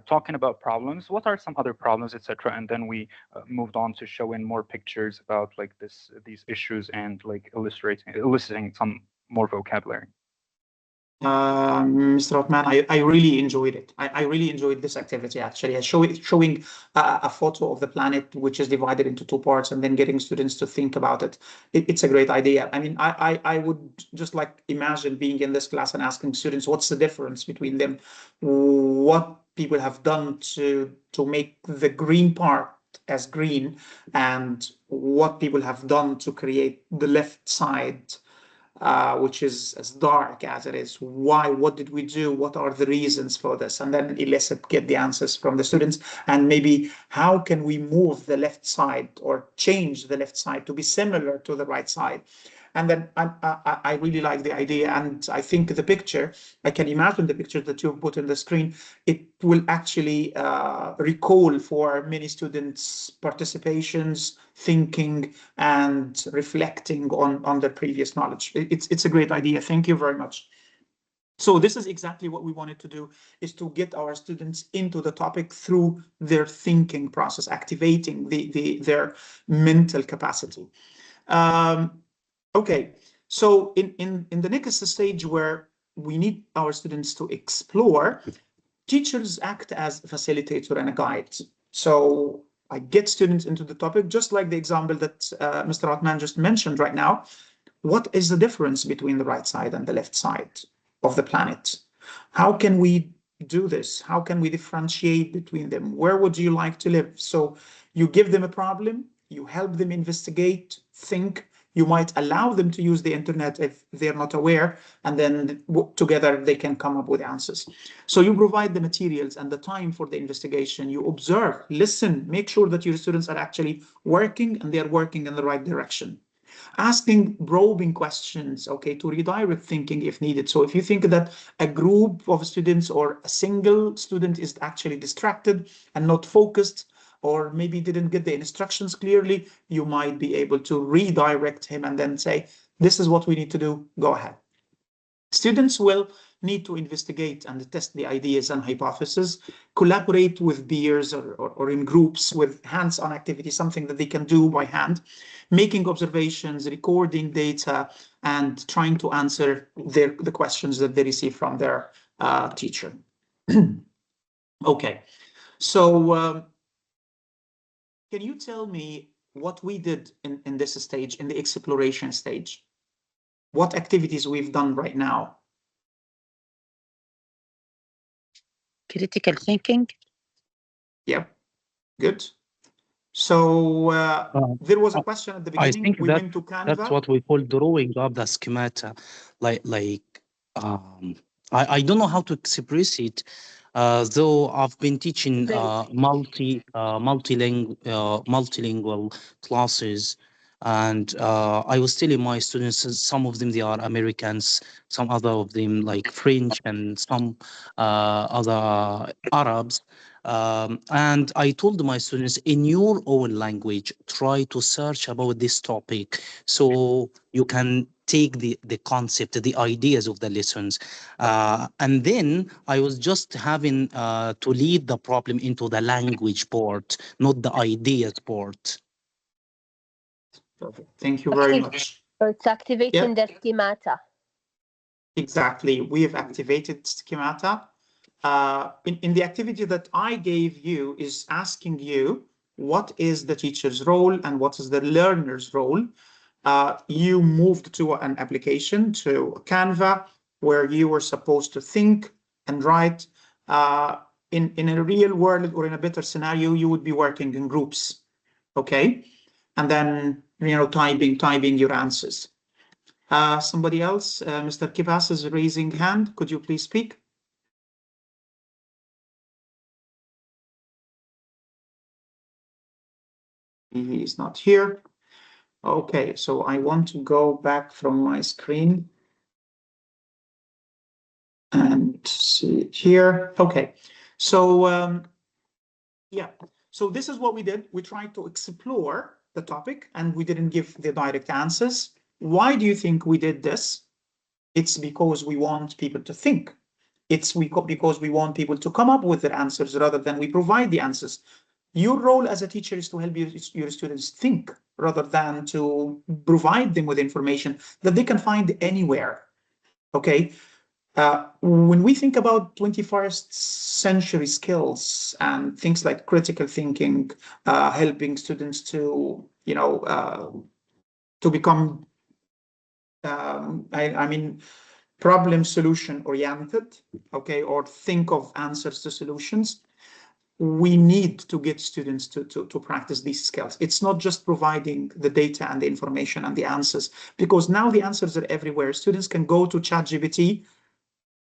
talking about problems. What are some other problems, etc. And then we moved on to showing more pictures about these issues and eliciting some more vocabulary. Mr. Othman, I really enjoyed it. I really enjoyed this activity, actually. Showing a photo of the planet, which is divided into two parts, and then getting students to think about it. It's a great idea. I mean, I would just imagine being in this class and asking students, what's the difference between them? What people have done to make the green part as green, and what people have done to create the left side which is as dark as it is. Why? What did we do? What are the reasons for this? And then get the answers from the students. And maybe how can we move the left side or change the left side to be similar to the right side? And then I really like the idea, and I think the picture, I can imagine the picture that you've put on the screen, it will actually recall for many students participations, thinking and reflecting on their previous knowledge. It's a great idea. Thank you very much. So this is exactly what we wanted to do, is to get our students into the topic through their thinking process, activating their mental capacity. Okay, so in the next stage where we need our students to explore, teachers act as a facilitator and a guide. So I get students into the topic, just like the example that Mr. Othman just mentioned right now. What is the difference between the right side and the left side of the planet? How can we do this? How can we differentiate between them? Where would you like to live? So you give them a problem, you help them investigate, think. You might allow them to use the internet if they're not aware, and then together they can come up with answers. So you provide the materials and the time for the investigation. You observe, listen, make sure that your students are actually working and they're working in the right direction. Asking probing questions, okay, to redirect thinking if needed. So if you think that a group of students or a single student is actually distracted and not focused, or maybe didn't get the instructions clearly, you might be able to redirect him and then say, this is what we need to do, go ahead. Students will need to investigate and test the ideas and hypotheses, collaborate with peers or in groups with hands-on activity, something that they can do by hand, making observations, recording data, and trying to answer the questions that they receive from their teacher. Okay, so can you tell me what we did in this stage, in the exploration stage? What activities we've done right now? Critical thinking. Yep, good. So there was a question at the I beginning. think We went to Canva. that's what we call drawing up the schemata. I don't know how to express it. Though I've been teaching multilingual classes, and I was telling my students, some of them they are Americans, some other of them like French, and some other Arabs. And I told my students, in your own language, try to search about this topic so you can take the concept, the ideas of the lessons. And then I was just having to lead the problem into the language part, not the ideas part. Perfect. Thank you very much. It's activating the schemata. Exactly. We have activated schemata. In the activity that I gave you is asking you what is the teacher's role and what is the learner's role. You moved to an application, to Canva, where you were supposed to think and write. In a real world or in a better scenario, you would be working in groups, okay? And then, typing your answers. Somebody else, Mr. Kibas is raising hand. Could you please speak? He is not here. Okay, so I want to go back from my screen and see it here. Okay, so yeah, so this is what we did. We tried to explore the topic and we didn't give the direct answers. Why do you think we did this? It's because we want people to think. It's because we want people to come up with their answers rather than we provide the answers. Your role as a teacher is to help your students think rather than to provide them with information that they can find anywhere, okay? When we think about 21st century skills and things like critical thinking, helping students to, to become, problem solution oriented, okay, or think of answers to solutions, we need to get students to practice these skills. It's not just providing the data and the information and the answers, because now the answers are everywhere. Students can go to ChatGPT,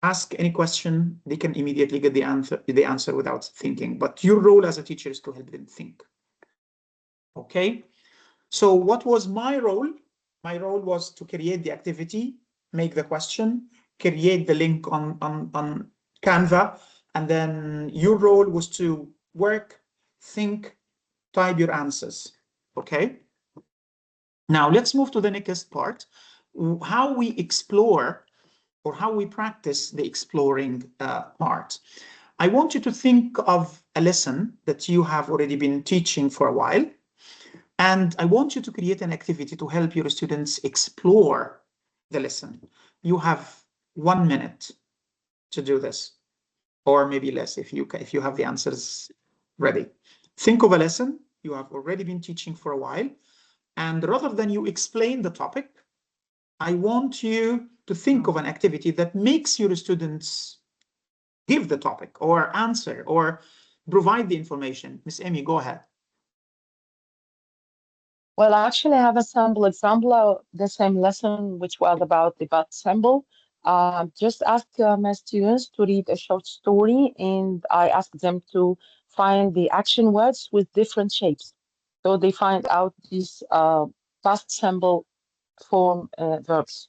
ask any question, they can immediately get the answer without thinking. But your role as a teacher is to help them think. Okay, so what was my role? My role was to create the activity, make the question, create the link on Canva, and then your role was to work, think, type your answers, okay? Now let's move to the next part, how we explore or how we practice the exploring part. I want you to think of a lesson that you have already been teaching for a while, and I want you to create an activity to help your students explore the lesson. You have 1 minute to do this, or maybe less if you have the answers ready. Think of a lesson you have already been teaching for a while, and rather than you explain the topic, I want you to think of an activity that makes your students give the topic or answer or provide the information. Miss Amy, go ahead. Well, actually, I have a sample example of the same lesson, which was about the bat symbol. Just ask my students to read a short story, and I asked them to find the action words with different shapes. So they find out these past simple form verbs.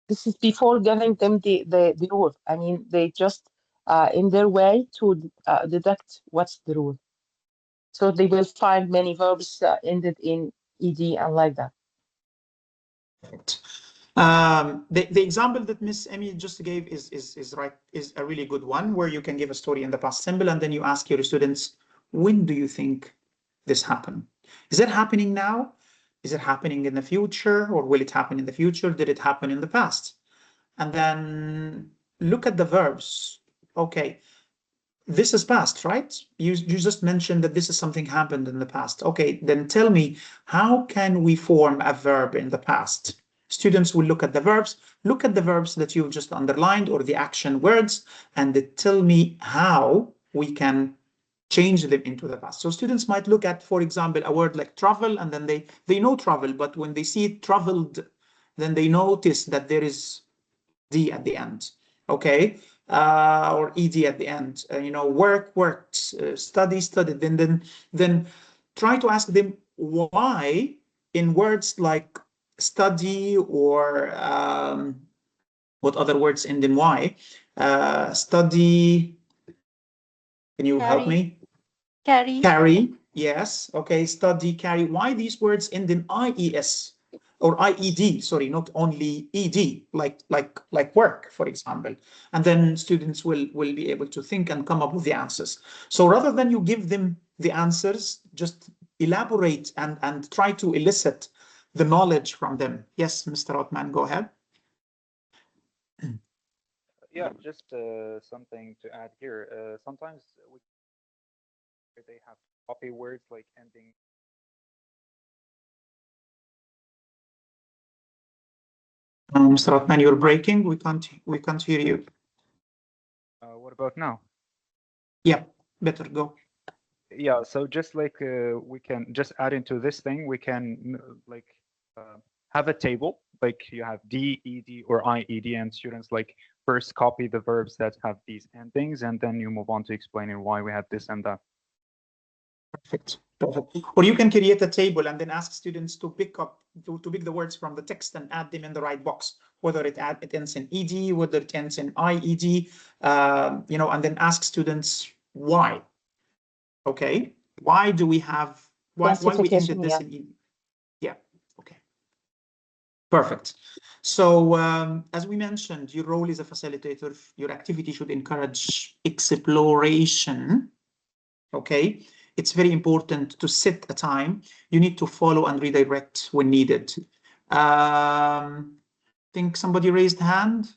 This is before giving them the rule. I mean, they just in their way to deduct what's the rule. So they will find many verbs ended in ed and like that. The example that Miss Emmy just gave is a really good one, where you can give a story in the past simple and then you ask your students, when do you think this happened? Is it happening now? Is it happening in the future, or will it happen in the future? Did it happen in the past? And then look at the verbs. Okay, this is past, right? You just mentioned that this is something happened in the past. Okay, then tell me, how can we form a verb in the past? Students will look at the verbs, that you've just underlined or the action words, and tell me how we can change them into the past. So students might look at, for example, a word like travel, and then they know travel, but when they see it traveled, then they notice that there is D at the end, okay? Or ed at the end. You know, worked, study, studied. Then try to ask them why in words like study, or what other words end in Y? Study. Can you help me? Carry. Yes. Okay. Study, carry. Why these words end in IES or IED? Sorry, not only ED, like work, for example. And then students will be able to think and come up with the answers. So rather than you give them the answers, just elaborate and try to elicit the knowledge from them. Yes, Mr. Othman, go ahead. Yeah, just something to add here. Sometimes they have copy words like ending. Mr. Othman, you're breaking. We can't hear you. What about now? Yeah, better go. Yeah, so just like we can just add into this thing, we can like have a table, like you have D, ED, or IED, and students like first copy the verbs that have these endings, and then you move on to explaining why we have this and that. Perfect. Or you can create a table and then ask students to pick the words from the text and add them in the right box, whether it ends in ED, whether it ends in IED, you know, and then ask students why. Okay, why do we have why we ended this in ED? Yeah. Okay. Perfect. So as we mentioned, your role as a facilitator, your activity should encourage exploration. Okay. It's very important to set a time. You need to follow and redirect when needed. I think somebody raised hand.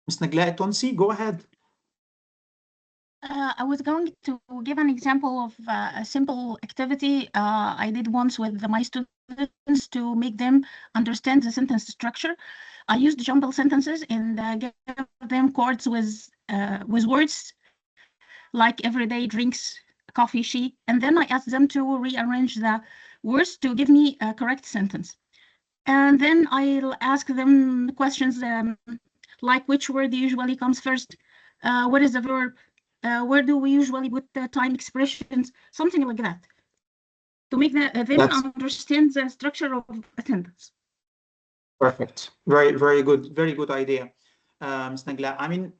Ms. Nagla Tonsi, go ahead. I was going to give an example of a simple activity I did once with my students to make them understand the sentence structure. I used jumble sentences and gave them chords with words like everyday, drinks, coffee, she, and then I asked them to rearrange the words to give me a correct sentence. And then I'll ask them questions like which word usually comes first, what is the verb, where do we usually put the time expressions, something like that, to make them understand the structure of a sentence. Perfect. Very good idea, Ms. Nagla. I mean,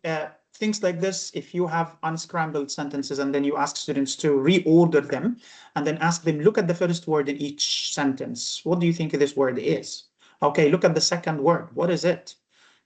things like this, if you have unscrambled sentences and then you ask students to reorder them and then ask them, look at the first word in each sentence. What do you think this word is? Okay, look at the second word. What is it?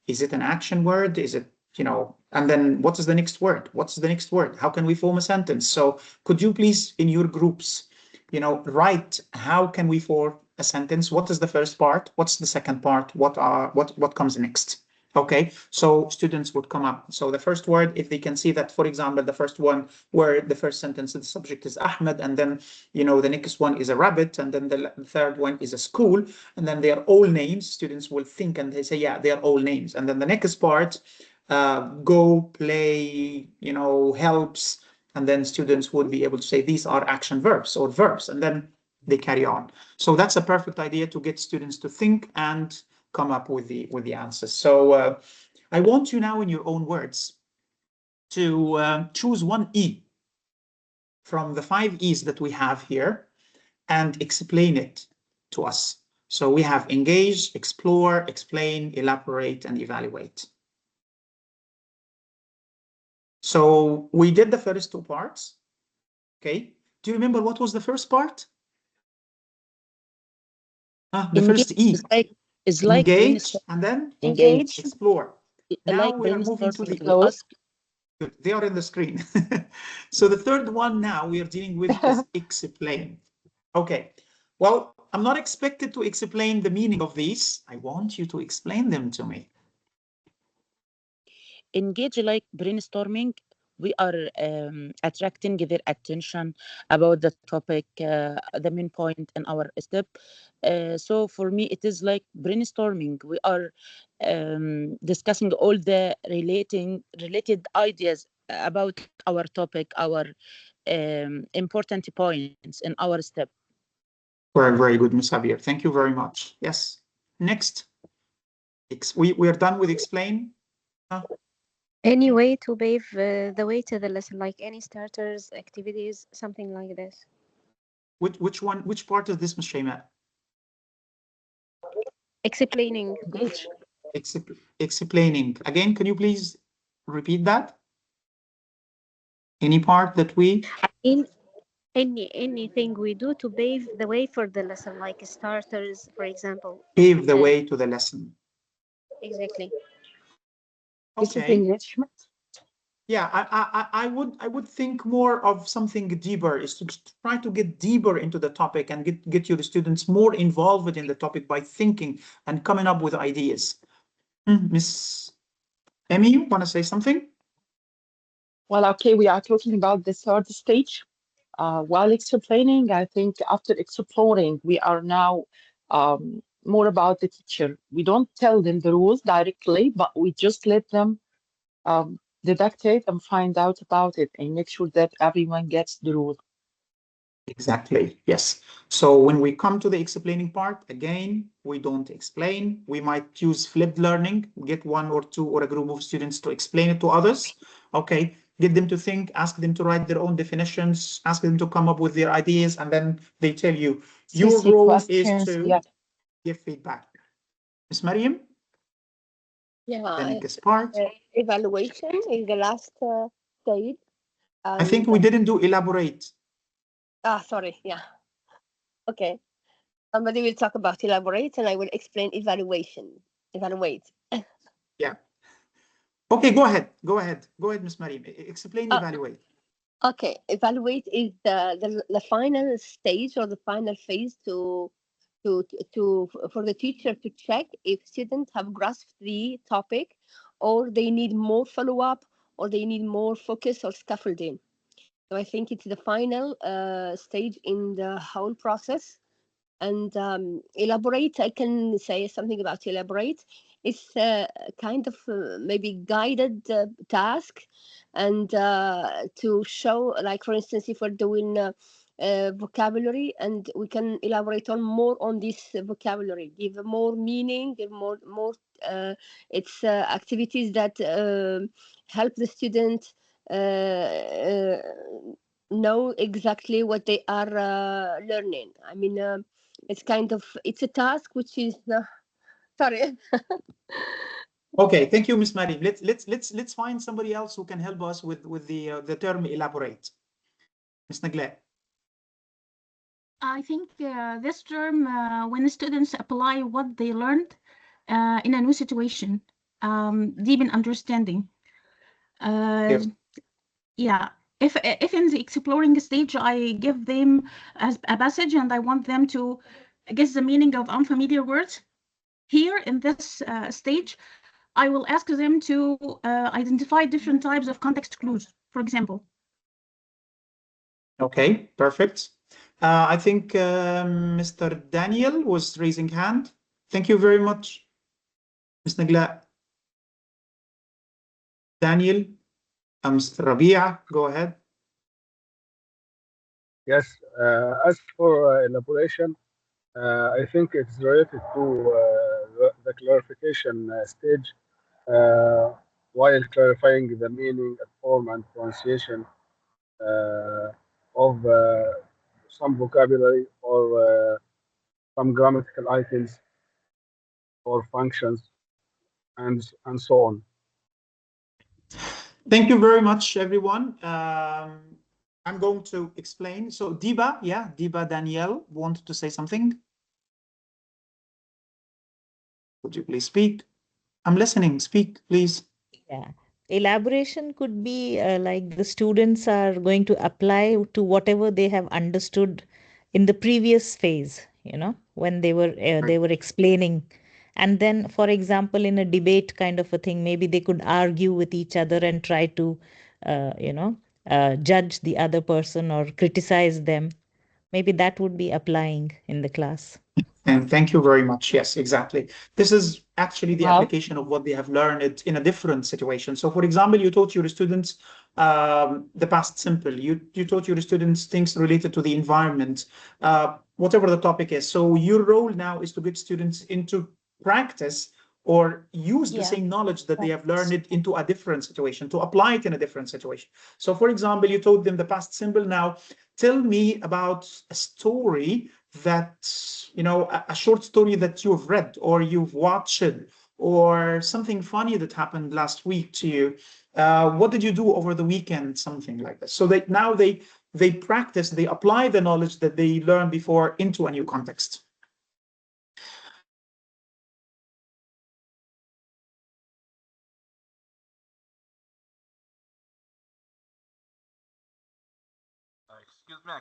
Is it an action word? Is it, you know, and then what is the next word? What's the next word? How can we form a sentence? So could you please, in your groups, you know, write how can we form a sentence? What is the first part? What's the second part? What comes next? Okay, so students would come up. So the first word, if they can see that, for example, the first one where the first sentence, the subject is Ahmed, and then, you know, the next one is a rabbit, and then the third one is a school, and then they are all names. Students will think and they say, yeah, they are all names. And then the next part, go, play, you know, helps. And then students would be able to say, these are action verbs or verbs, and then they carry on. So that's a perfect idea to get students to think and come up with the answers. So I want you now, in your own words, to choose one E from the 5 E's that we have here and explain it to us. So we have engage, explore, explain, elaborate, and evaluate. So we did the first 2 parts. Okay. Do you remember what was the first part? The first E. It's like engage and then engage. explore. Now Like we are moving to the brainstorming. Ask. Good. They are in the screen. So the third one now we are dealing with is explain. Okay. Well, I'm not expected to explain the meaning of these. I want you to explain them to me. Engage like brainstorming. We are attracting their attention about the topic, the main point in our step. So for me, it is like brainstorming. We are discussing all the related ideas about our topic, our important points in our step. Very, very good, Ms. Javier. Thank you very much. Yes. Next. We are done with explain. Any way to pave the way to the lesson, like any starters, activities, something like this. Which one? Which part of this, Ms. Shayma? Explaining. Explaining. Again, can you please repeat that? Any part that we? Anything we do to pave the way for the lesson, like starters, for example. Pave the way to the lesson. Exactly. Okay. Yeah, I would think more of something deeper, is to try to get deeper into the topic and get your students more involved in the topic by thinking and coming up with ideas. Miss Emmy, you want to say something? Well, okay, we are talking about the third stage. While explaining, I think after exploring, we are now more about the teacher. We don't tell them the rules directly, but we just let them deduct it and find out about it and make sure that everyone gets the rules. Exactly, yes. So when we come to the explaining part, again, we don't explain. We might use flipped learning, get one or two or a group of students to explain it to others. Okay, get them to think, ask them to write their own definitions, ask them to come up with their ideas, and then they tell you, your role is to give feedback. Ms. Mariam? Yeah, The next part. evaluation is the last stage. I think we didn't do elaborate. Sorry, yeah. Okay. Somebody will talk about elaborate and I will explain evaluation. Evaluate. Yeah. Okay, go ahead. Go ahead, Ms. Mariam. Explain evaluate. Okay, evaluate is the final stage or the final phase for the teacher to check if students have grasped the topic or they need more follow-up or they need more focus or scaffolding. So I think it's the final stage in the whole process. And elaborate, I can say something about elaborate. It's kind of maybe guided task, and to show, like for instance, if we're doing vocabulary, and we can elaborate on more on this vocabulary, give more meaning, give more. It's activities that help the student know exactly what they are learning. I mean, it's kind of, it's a task which is sorry. Okay, thank you, Ms. Mariam. Let's find somebody else who can help us with the term elaborate. Ms. Nagla. I think this term, when students apply what they learned in a new situation, deep in understanding. Yeah, if in the exploring stage, I give them as a passage and I want them to guess the meaning of unfamiliar words. Here in this stage, I will ask them to identify different types of context clues, for example. Okay, perfect. I think Mr. Daniel was raising hand. Thank you very much, Ms. Nagla. Daniel, Mr. Rabia, go ahead. Yes, as for elaboration, I think it's related to the clarification stage, while clarifying the meaning, form, and pronunciation of some vocabulary or some grammatical items or functions, and so on. Thank you very much, everyone. I'm going to explain. So Diba, yeah, Diba Danielle wanted to say something. Would you please speak? I'm listening. Speak, please. Yeah. Elaboration could be like the students are going to apply to whatever they have understood in the previous phase, you know, when they were explaining. And then, for example, in a debate kind of a thing, maybe they could argue with each other and try to, judge the other person or criticize them. Maybe that would be applying in the class. And thank you very much. Yes, exactly. This is actually the Wow. application of what they have learned in a different situation. So, for example, you taught your students the past simple. You taught your students things related to the environment, whatever the topic is. So your role now is to get students into practice or use the same knowledge that they have learned into a different situation, to apply it in a different situation. So, for example, you taught them the past simple. Now, tell me about a story that, you know, a short story that you've read or you've watched or something funny that happened last week to you. What did you do over the weekend? Something like that. So that now they practice, they apply the knowledge that they learned before into a new context. Excuse me,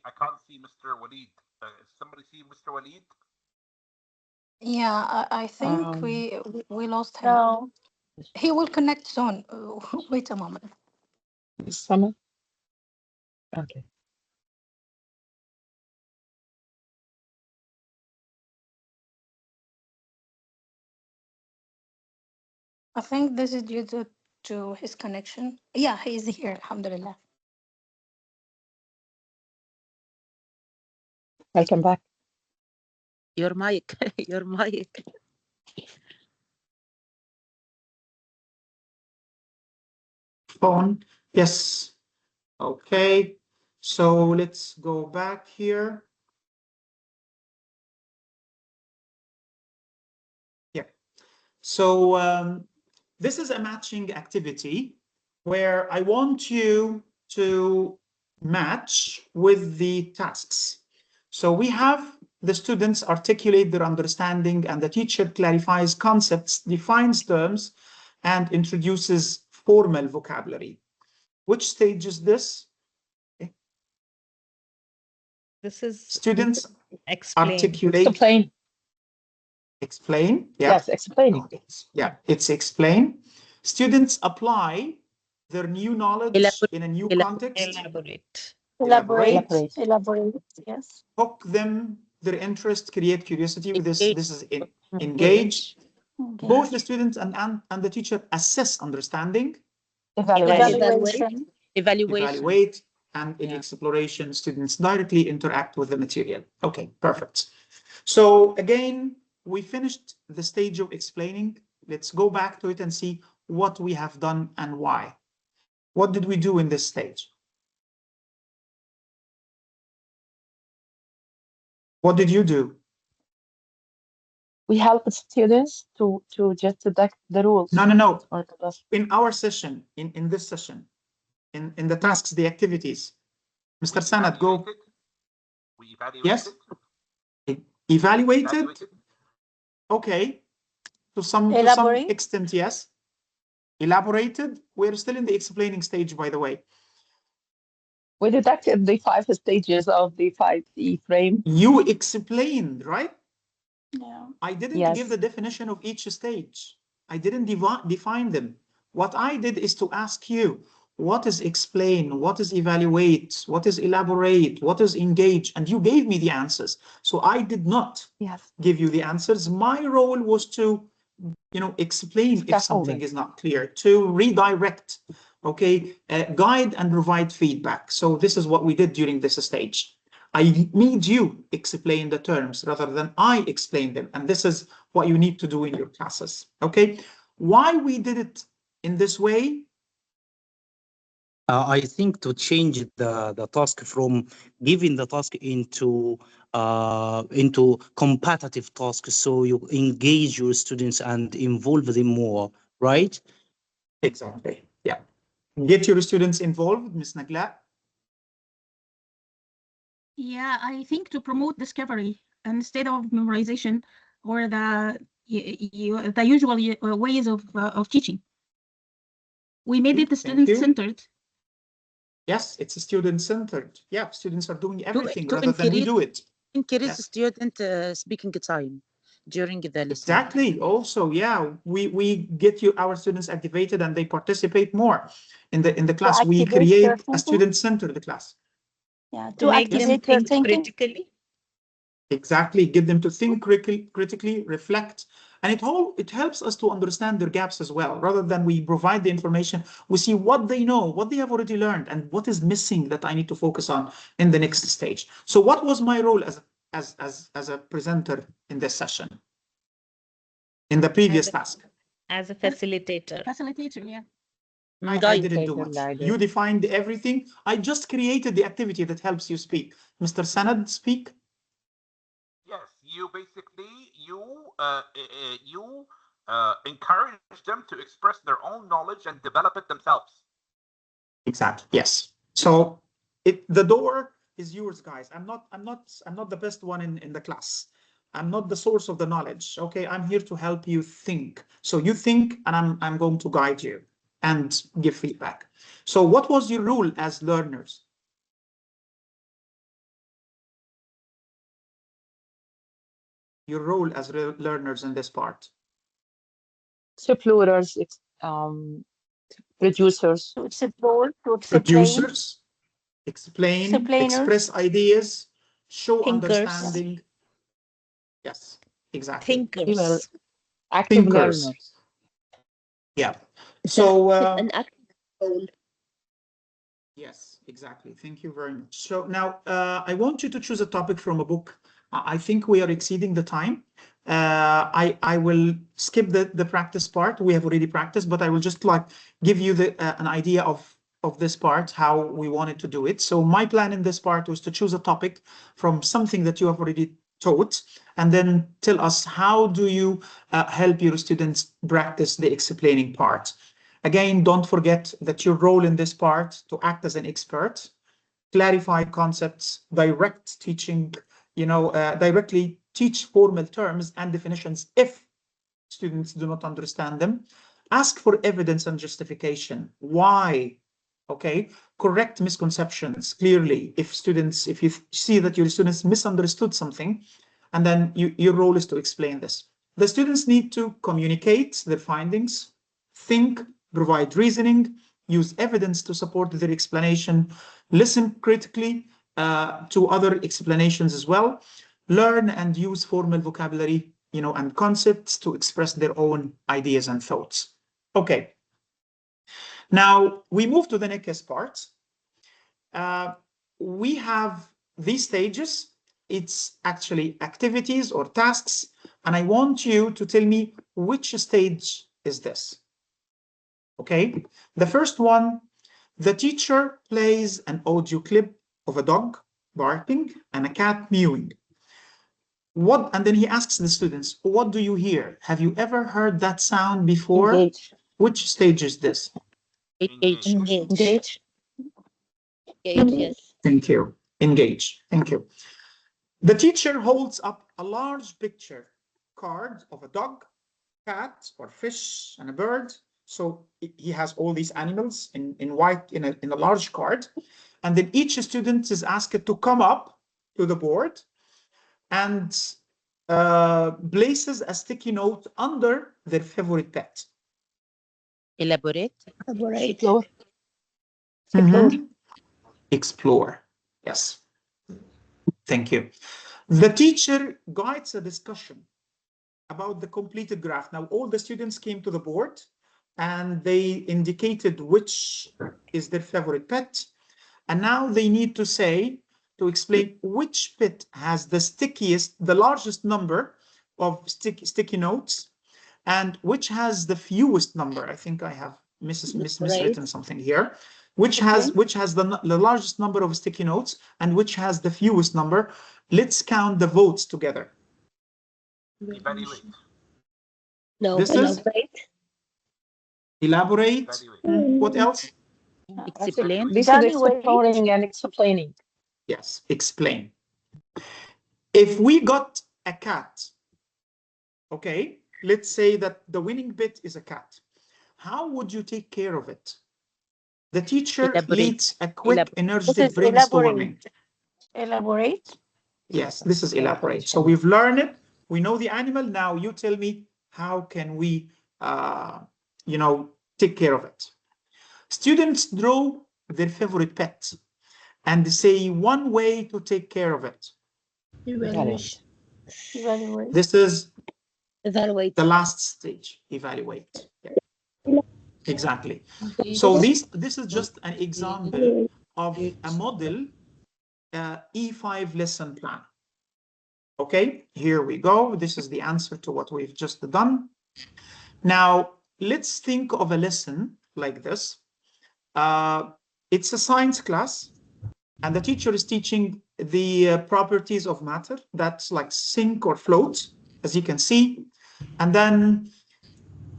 I can't see Mr. Walid. Somebody see Mr. Walid? Yeah, I think we lost him. No. He will connect soon. Wait a moment. Summer? Okay. I think this is due to his connection. Yeah, he's here. Alhamdulillah. Welcome back. Your mic, your mic. Phone. Yes. Okay. So let's go back here. Yeah. So this is a matching activity where I want you to match with the tasks. So we have the students articulate their understanding and the teacher clarifies concepts, defines terms, and introduces formal vocabulary. Which stage is this? Okay. This is Students explain. articulate. Explain. Explain. Yeah. Yes, explaining. Yeah, it's explain. Students apply their new knowledge in a new context. Elaborate, yes. Hook them, their interest, create curiosity with this. This is engage. Both the students and the teacher assess understanding. Evaluate. And in exploration, students directly interact with the material. Okay, perfect. So again, we finished the stage of explaining. Let's go back to it and see what we have done and why. What did we do in this stage? What did you do? We help students to just deduct the rules. No. In our session, in this session, in the tasks, the activities. Mr. Sanad, go. We evaluated. Yes. Evaluated. Okay. To some extent, yes. Elaborated. We're still in the explaining stage, by the way. We deducted the 5 stages of the 5E frame. You explained, right? Yeah. I didn't give the definition of each stage. I didn't define them. What I did is to ask you, what is explain? What is evaluate? What is elaborate? What is engage? And you gave me the answers. So I did not give you the answers. My role was to, explain if something is not clear, to redirect, okay, guide and provide feedback. So this is what we did during this stage. I made you explain the terms rather than I explain them. And this is what you need to do in your classes, okay? Why we did it in this way? I think to change the task from giving the task into competitive tasks, so you engage your students and involve them more, right? Exactly. Yeah. Get your students involved, Ms. Nagla. Yeah, I think to promote discovery instead of memorization or the the usual ways of teaching. We made it student-centered. Yes, it's student-centered. Yeah, students are doing everything to rather than we do it. Increase Yes. student speaking time during the lesson. Exactly. Also, yeah, we get our students activated and they participate more in the class. We create a student-centered class. Yeah, to make them think critically. Exactly. Get them to think critically, reflect, and it helps us to understand their gaps as well. Rather than we provide the information, we see what they know, what they have already learned, and what is missing that I need to focus on in the next stage. So what was my role as a presenter in this session? In the previous task? As a facilitator. Facilitator, yeah. I didn't do much. You defined everything. I just created the activity that helps you speak. Mr. Sanad, speak. Yes, you basically encourage them to express their own knowledge and develop it themselves. Exactly. Yes. So the door is yours, guys. I'm not the best one in the class. I'm not the source of the knowledge. Okay, I'm here to help you think. So you think, and I'm going to guide you and give feedback. So what was your role as learners? Your role as learners in this part? Explorers, producers. To explore, to explain. Producers, explain, Explainers. express ideas, show Thinkers. understanding. Yes, exactly. Thinkers. Active Thinkers. learners. Yeah. So an active role. yes, exactly. Thank you very much. So now I want you to choose a topic from a book. I think we are exceeding the time. I will skip the practice part. We have already practiced, but I will just like give you an idea of this part, how we wanted to do it. So my plan in this part was to choose a topic from something that you have already taught, and then tell us how do you help your students practice the explaining part. Again, don't forget that your role in this part to act as an expert, clarify concepts, direct teaching, directly teach formal terms and definitions if students do not understand them. Ask for evidence and justification. Why? Okay. Correct misconceptions clearly. If you see that your students misunderstood something, and then your role is to explain this. The students need to communicate their findings, think, provide reasoning, use evidence to support their explanation, listen critically to other explanations as well, learn and use formal vocabulary, and concepts to express their own ideas and thoughts. Okay. Now we move to the next part. We have these stages. It's actually activities or tasks, and I want you to tell me which stage is this. Okay, the first one, the teacher plays an audio clip of a dog barking and a cat mewing. And then he asks the students, what do you hear? Have you ever heard that sound before? Engage. Which stage is this? Engage, yes. Thank you. Engage. Thank you. The teacher holds up a large picture card of a dog, cat, or fish, and a bird. So he has all these animals in white in a large card. And then each student is asked to come up to the board and places a sticky note under their favorite pet. Elaborate. Explore. Explore. Yes. Thank you. The teacher guides a discussion about the completed graph. Now, all the students came to the board and they indicated which is their favorite pet. And now they need to explain which pet has the largest number of sticky notes, and which has the fewest number. I think I have miswritten something here. Which has the largest number of sticky notes and which has the fewest number. Let's count the votes together. Evaluate. No, This elaborate. Elaborate. What else? Explain. This is exploring and explaining. Yes, explain. If we got a cat, okay, let's say that the winning bit is a cat. How would you take care of it? The teacher leads a quick, energetic brainstorming. Elaborate. Yes, this is elaborate. So we've learned it. We know the animal. Now you tell me, how can we, take care of it? Students draw their favorite pet and say one way to take care of it. Evaluation. Evaluate. This is Evaluate. the last stage, evaluate. Yeah. Exactly. So this is just an example of a model E5 lesson plan. Okay, here we go. This is the answer to what we've just done. Now, let's think of a lesson like this. It's a science class, and the teacher is teaching the properties of matter. That's like sink or float, as you can see. And then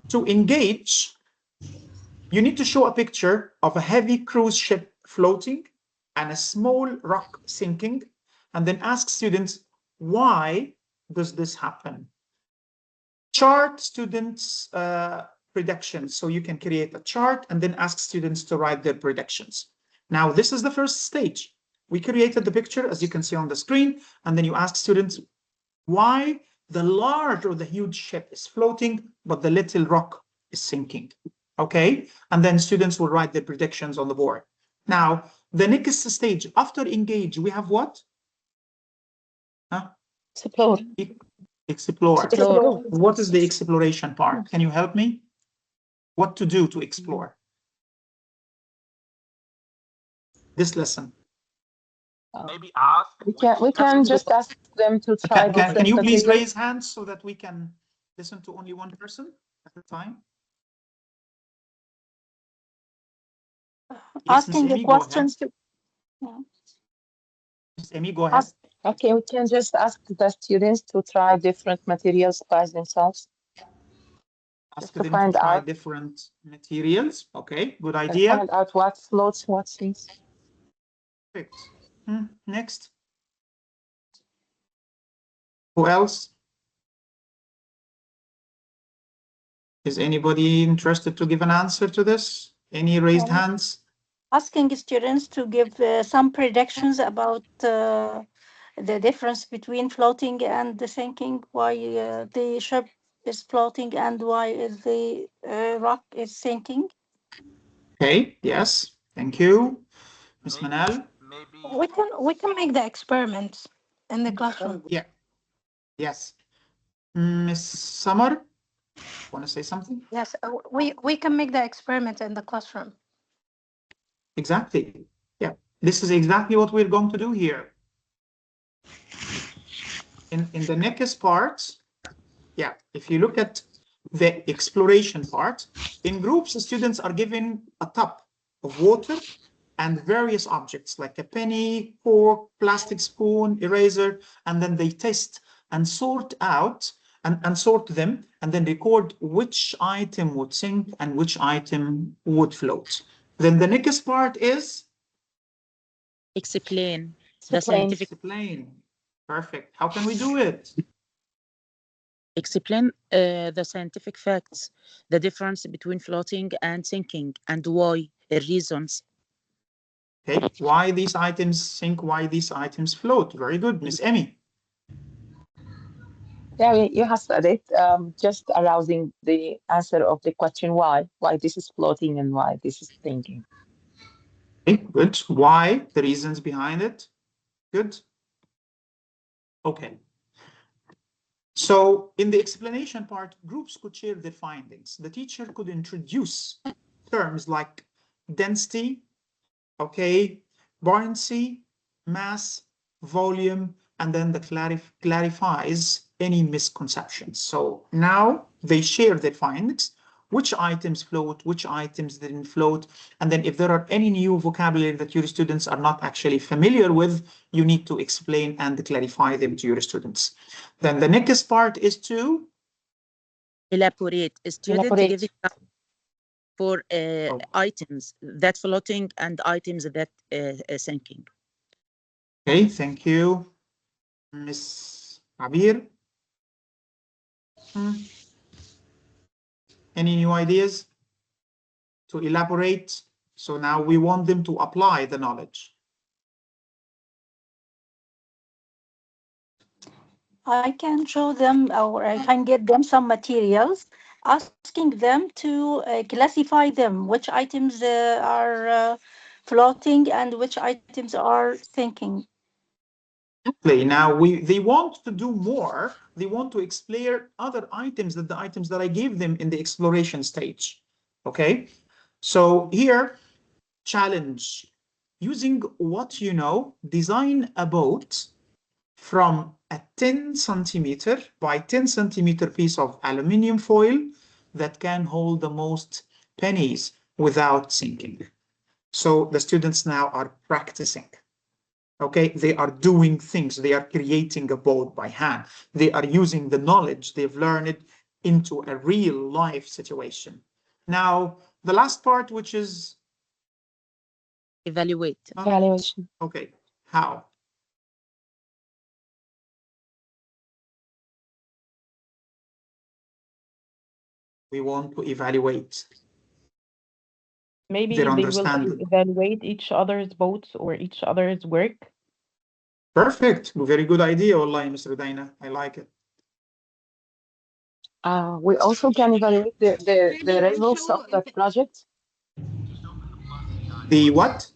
to engage, you need to show a picture of a heavy cruise ship floating and a small rock sinking, and then ask students, why does this happen? Chart students' predictions. So you can create a chart and then ask students to write their predictions. Now, this is the first stage. We created the picture, as you can see on the screen, and then you ask students why the large or the huge ship is floating, but the little rock is sinking. Okay, and then students will write their predictions on the board. Now, the next stage after engage, we have what? Huh? Explore. Explore. Explore. What is the exploration part? Can you help me? What to do to explore this lesson? Maybe ask. We can just ask them to try different Can you please materials. raise hands so that we can listen to only one person at a time? Yes, Asking Ms. the Amy, go ahead. questions to. Ms. Amy, go ahead. Okay, we can just ask the students to try different materials by themselves. Ask to them find to try out. different materials. Okay, good And idea. find out what floats, what sinks. Perfect. Next. Who else? Is anybody interested to give an answer to this? Any raised hands? Asking students to give some predictions about the difference between floating and the sinking, why the ship is floating and why the rock is sinking. Okay, yes, thank you. Ms. Manal? We can make the experiments in the classroom. Yeah, yes. Ms. Summer, want to say something? Yes, we can make the experiments in the classroom. Exactly. Yeah, this is exactly what we're going to do here. In the next part, yeah, if you look at the exploration part, in groups, the students are given a tub of water and various objects like a penny, fork, plastic spoon, eraser, and then they test and sort out and sort them and then record which item would sink and which item would float. Then the next part is Explain the scientific. Explain. Perfect. How can we do it? Explain the scientific facts, the difference between floating and sinking, and why, reasons. Okay, why these items sink, why these items float. Very good, Miss Emmy. Yeah, you have said it. Just arousing the answer of the question why this is floating and why this is sinking. Okay, good. Why, the reasons behind it. Good. Okay. So in the explanation part, groups could share their findings. The teacher could introduce terms like density, okay, buoyancy, mass, volume, and then the clarifies any misconceptions. So now they share their findings, which items float, which items didn't float, and then if there are any new vocabulary that your students are not actually familiar with, you need to explain and clarify them to your students. Then the next part is to elaborate. Student give it for items that floating and items that sinking. Okay, thank you, Miss Abir. Any new ideas to elaborate? So now we want them to apply the knowledge. I can show them, or I can get them some materials, asking them to classify them, which items are floating and which items are sinking. Now they want to do more. They want to explore other items than the items that I gave them in the exploration stage. Okay, so here, challenge. Using what you know, design a boat from a 10 centimeter by 10 centimeter piece of aluminum foil that can hold the most pennies without sinking. So the students now are practicing. Okay, they are doing things. They are creating a boat by hand. They are using the knowledge they've learned into a real life situation. Now, the last part, which is evaluate. Evaluation. Okay, how? We want to evaluate Maybe their they will understanding. evaluate each other's boats or each other's work. Perfect. Very good idea, wallahi, Mr. Daina. I like it. We also can evaluate the results of the project. The what?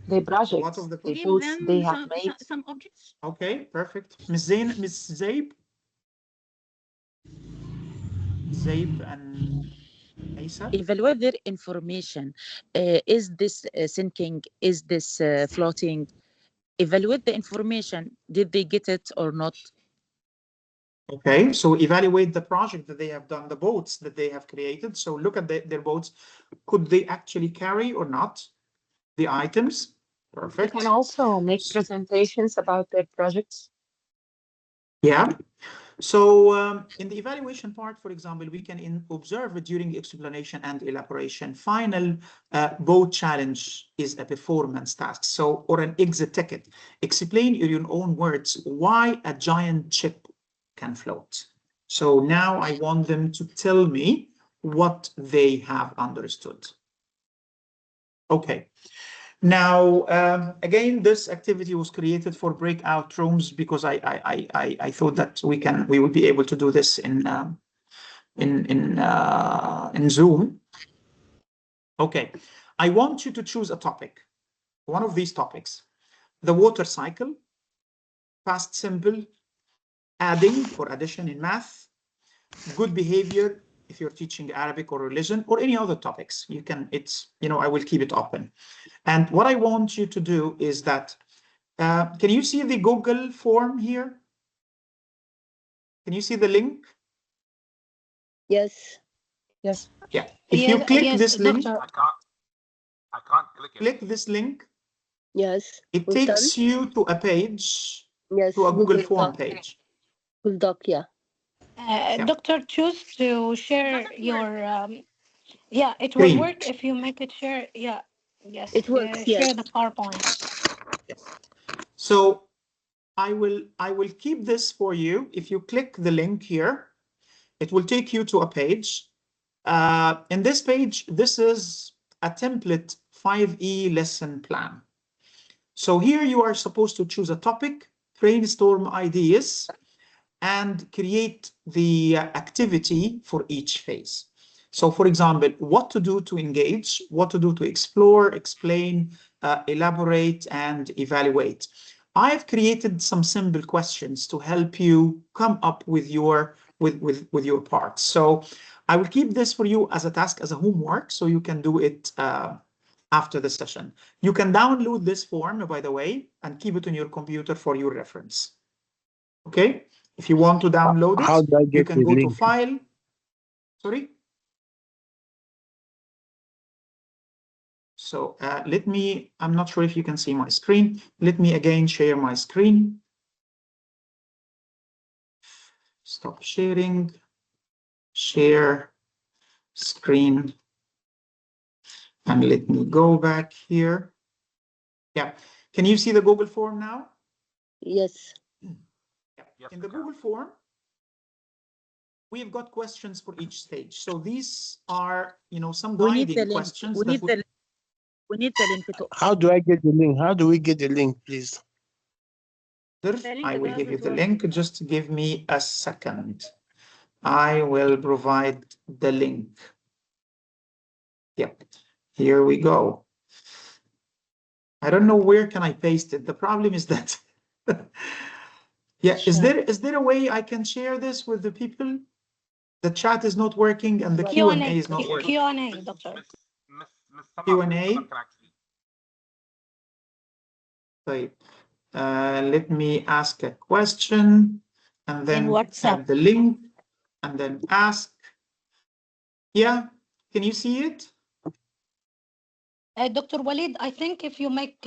The projects, of the boats they have made. Some objects. Okay, perfect. Ms. Zaib and Aisa? Evaluate their information. Is this sinking? Is this floating? Evaluate the information. Did they get it or not? Okay, so evaluate the project that they have done, the boats that they have created. So look at their boats. Could they actually carry or not the items? Perfect. They can also make presentations about their projects. Yeah. So in the evaluation part, for example, we can observe during explanation and elaboration. Final boat challenge is a performance task. So, or an exit ticket. Explain in your own words why a giant ship can float. So now I want them to tell me what they have understood. Okay. Now, again, this activity was created for breakout rooms because I thought that we would be able to do this in Zoom. Okay, I want you to choose a topic, one of these topics: the water cycle, past simple, adding or addition in math, good behavior if you're teaching Arabic or religion, or any other topics. You can, I will keep it open. And what I want you to do is that, can you see the Google form here? Can you see the link? Yes. Yes. Yeah. If you click this link, I can't click it. Click this link. Yes. It takes you to a page, yes, to a Google form Doc. page. Google Doc, yeah. Doctor, choose to share your, yeah, it will Screen. work if you make it share, yeah, yes. It works, share yes. the PowerPoint. So I will keep this for you. If you click the link here, it will take you to a page. In this page, this is a template 5E lesson plan. So here you are supposed to choose a topic, brainstorm ideas, and create the activity for each phase. So for example, what to do to engage, what to do to explore, explain, elaborate, and evaluate. I've created some simple questions to help you come up with your parts. So I will keep this for you as a task, as a homework, so you can do it after the session. You can download this form, by the way, and keep it on your computer for your reference. Okay? If you want to download it, how do I get you can the go link? to File. Sorry? So let me, I'm not sure if you can see my screen. Let me again share my screen. Stop sharing. Share screen. And let me go back here. Yeah. Can you see the Google form now? Yes. Yeah. In the Google form, we've got questions for each stage. So these are, you know, some We need the guiding link. questions. We need the link to. How do I get the link? How do we get the link, please? I will give you the link. Just give me a second. I will provide the link. Yep, here we go. I don't know where can I paste it. The problem is that, yeah, Sure. is there a way I can share this with the people? The chat is not working and the Q&A, Q&A is not working. Q&A, doctor. Q&A. طيب. Let me ask a question and then add the link and then ask. Yeah, can you see it? Dr. Walid, I think if you make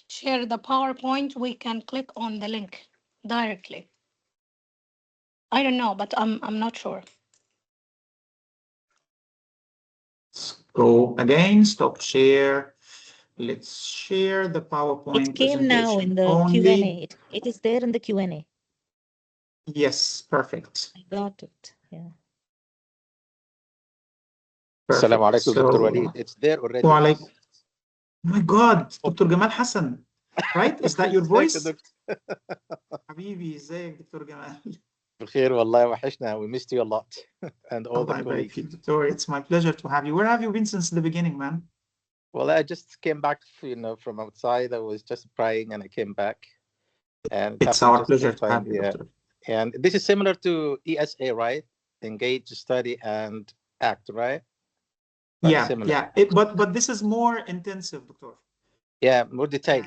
share the PowerPoint, we can click on the link directly. I don't know, but I'm not sure. Go again, stop share. Let's share the PowerPoint It came now in the only. Q&A. It is there in the Q&A. Yes, perfect. I got it. Yeah. Perfect. Assalamu alaikum, Dr. Walid. It's there already. Oh my God, Dr. Gamal Hassan, right? Is that your voice? حبيبي ازيك دكتور جمال؟ بخير والله وحشنا. We missed you a lot and all the Allah يبارك colleagues. فيك دكتور. It's my pleasure to have you. Where have you been since the beginning, man? Well, I just came back, from outside. I was just praying and I came back. And it's our pleasure to have you, Doctor. And this is similar to ESA, right? Engage, study, and act, right? Yeah, yeah. But this is more intensive, Doctor. Yeah, more detailed.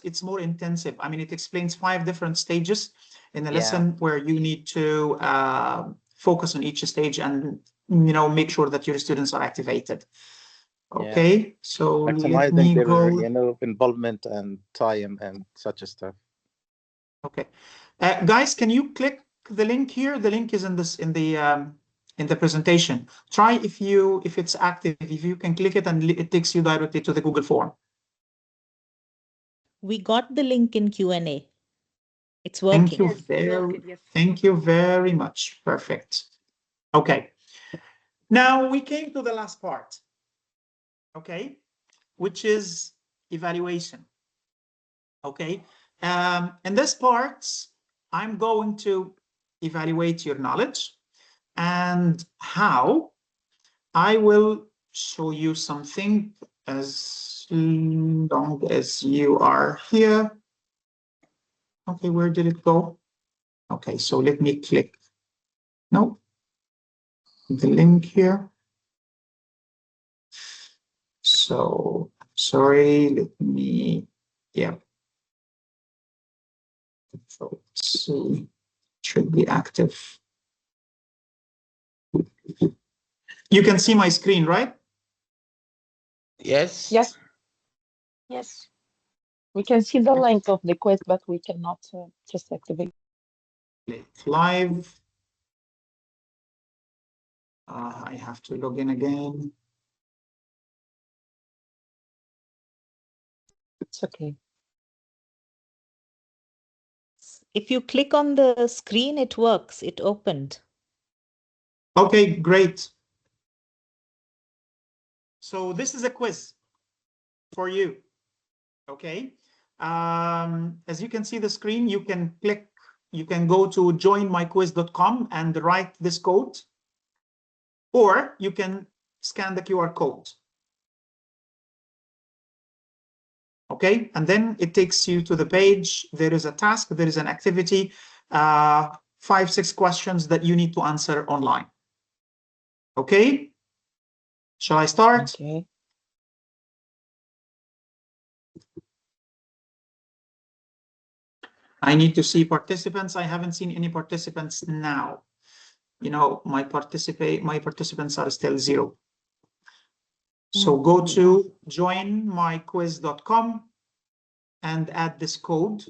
It's more intensive. I mean, it explains 5 different stages in a lesson where you need to focus on each stage and, you know, make sure that your students are activated. Okay, so let me go. You know, involvement and time and such a stuff. Okay, guys, can you click the link here? The link is in the presentation. Try if it's active, if you can click it and it takes you directly to the Google form. We got the link in Q&A. It's working. Thank you very much. Perfect. Okay. Now we came to the last part. Okay, which is evaluation. Okay. In this part, I'm going to evaluate your knowledge. And how I will show you something as long as you are here. Okay, where did it go? Okay, so let me click. No, the link here. So sorry, let me, yeah. So let's see, it should be active. You can see my screen, right? Yes. Yes. Yes. We can see the link of the quiz, but we cannot just activate. Live. I have to log in again. It's okay. If you click on the screen, it works. It opened. Okay, great. So this is a quiz for you. Okay. As you can see the screen, you can click, you can go to joinmyquiz.com and write this code, or you can scan the QR code. Okay, and then it takes you to the page. There is a task, there is an activity, 5-6 questions that you need to answer online. Okay, shall I start? Okay. I need to see participants. I haven't seen any participants now. You know, my participants are still 0. So go to joinmyquiz.com and add this code.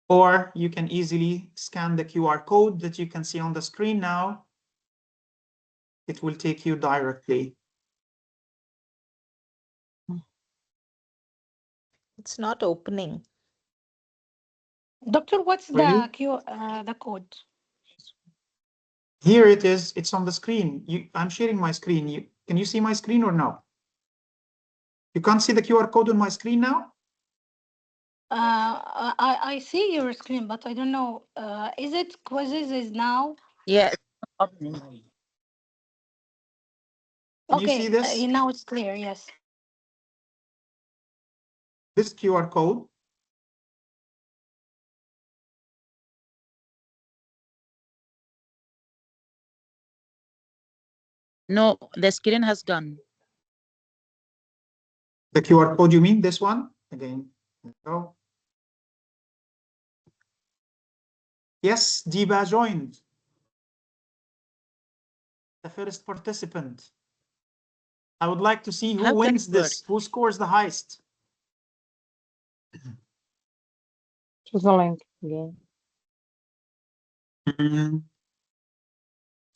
Or you can easily scan the QR code that you can see on the screen now. It will take you directly It's not opening. Doctor, what's Really? the code? Here it is. It's on the screen. I'm sharing my screen. Can you see my screen or no? You can't see the QR code on my screen now? I see your screen, but I don't know. Is it quizzes is now? Yeah, it's not opening. Can you see this? Now it's clear. Yes. This QR code. No, the screen has gone. The QR code, you mean this one? Again. Oh. Yes, Diba joined. The first participant. I would like to see who How can wins it work? this, who scores the highest. Choose the link again.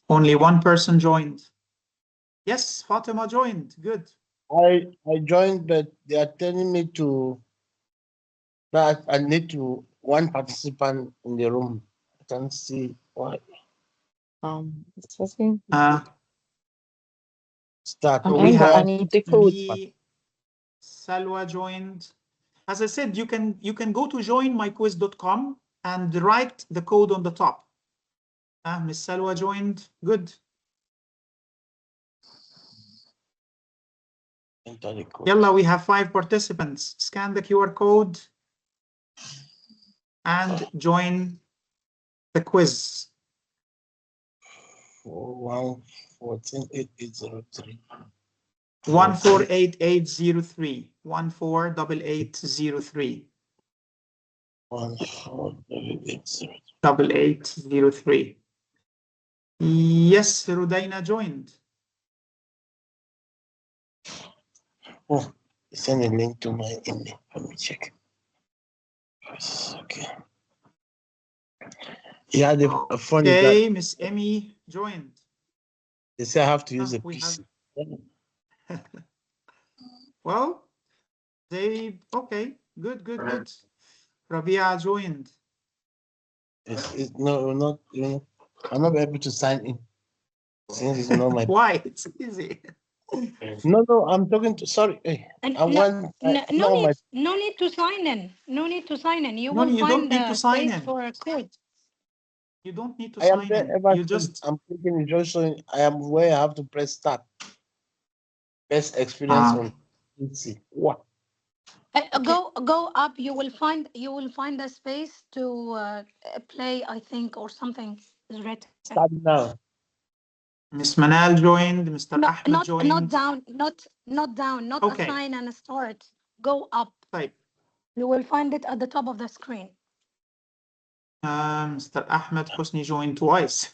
Only one person joined. Yes, Fatima joined. Good. I joined, but they are telling me that I need one participant in the room. I can't see why. It's asking. Start. We have I need the code. Salwa joined. As I said, you can go to joinmyquiz.com and write the code on the top. Miss Salwa joined. Good. Yalla, we have 5 participants. Scan the QR code and join the quiz. 1148803. 148803. 148803. 8803. Yes, Rudaina joined. Oh, send a link to my email. Let me check. Okay. Yeah, the phone is Okay, that Miss Emmy joined. they say I have to use a PC. Well, okay, good. Rabia joined. No, I'm not able to sign in since it's not my. Why? It's easy. No, I'm talking to. Sorry, No need to sign in. No need to sign in. You will you don't find need to the sign space in. for a code. You don't need to I am sign there in. ever You since. just I'm clicking it, just showing I am where I have to press start. Best experience on PC. What? Go up. You will find a space to play. I think or something is written. Start now. Miss Manal joined. Mr. Ahmed joined. Not down. Not down. Not Okay. assign and start. Go up. Type. You will find it at the top of the screen. Mr. Ahmed Hosni joined twice.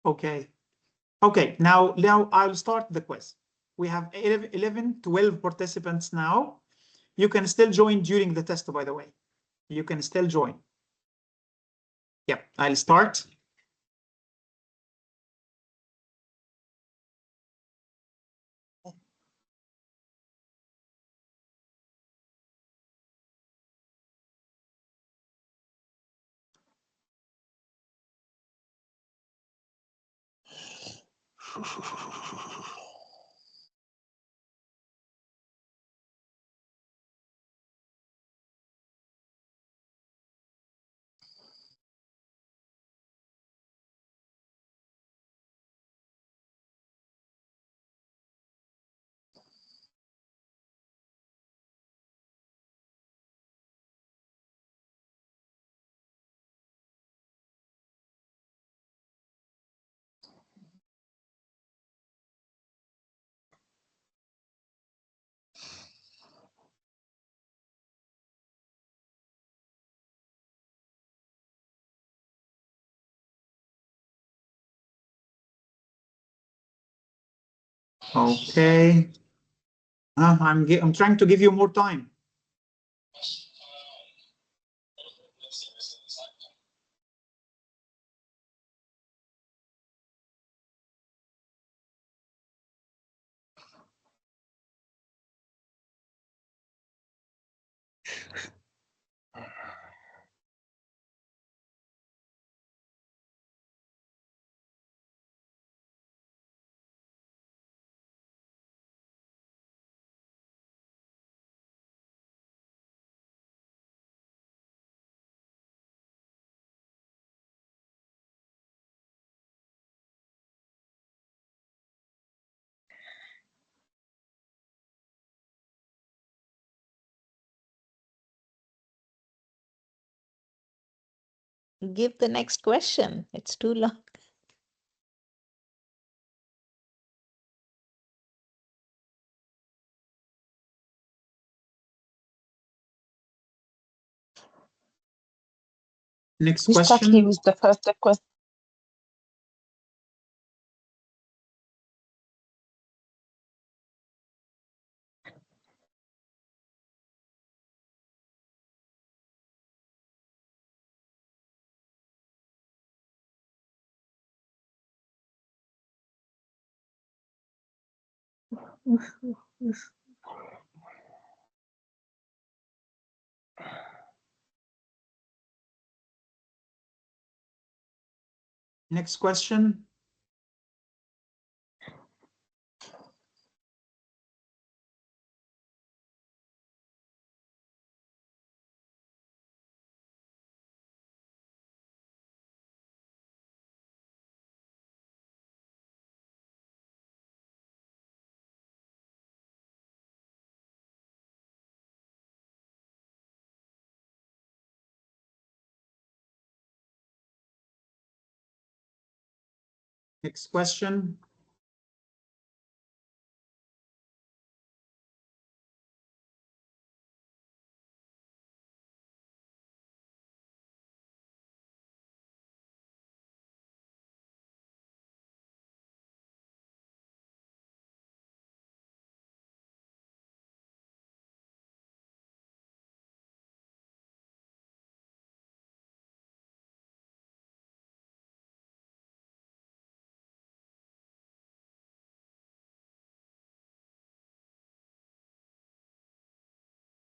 Okay. Now I'll start the quiz. We have 12 participants now. You can still join during the test, by the way. You can still join. Yep, I'll start. Okay. I'm trying to give you more time. give the next question. It's too long. Next Mr. question. was the first question. Next question. Next question.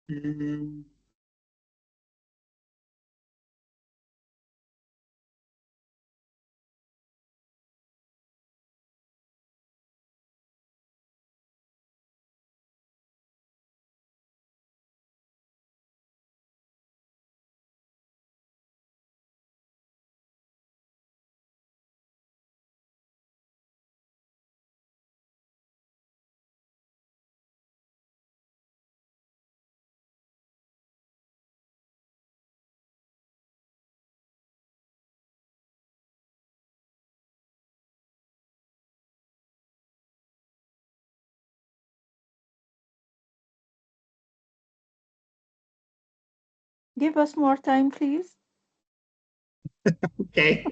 Mm, Give us more time, please. Okay.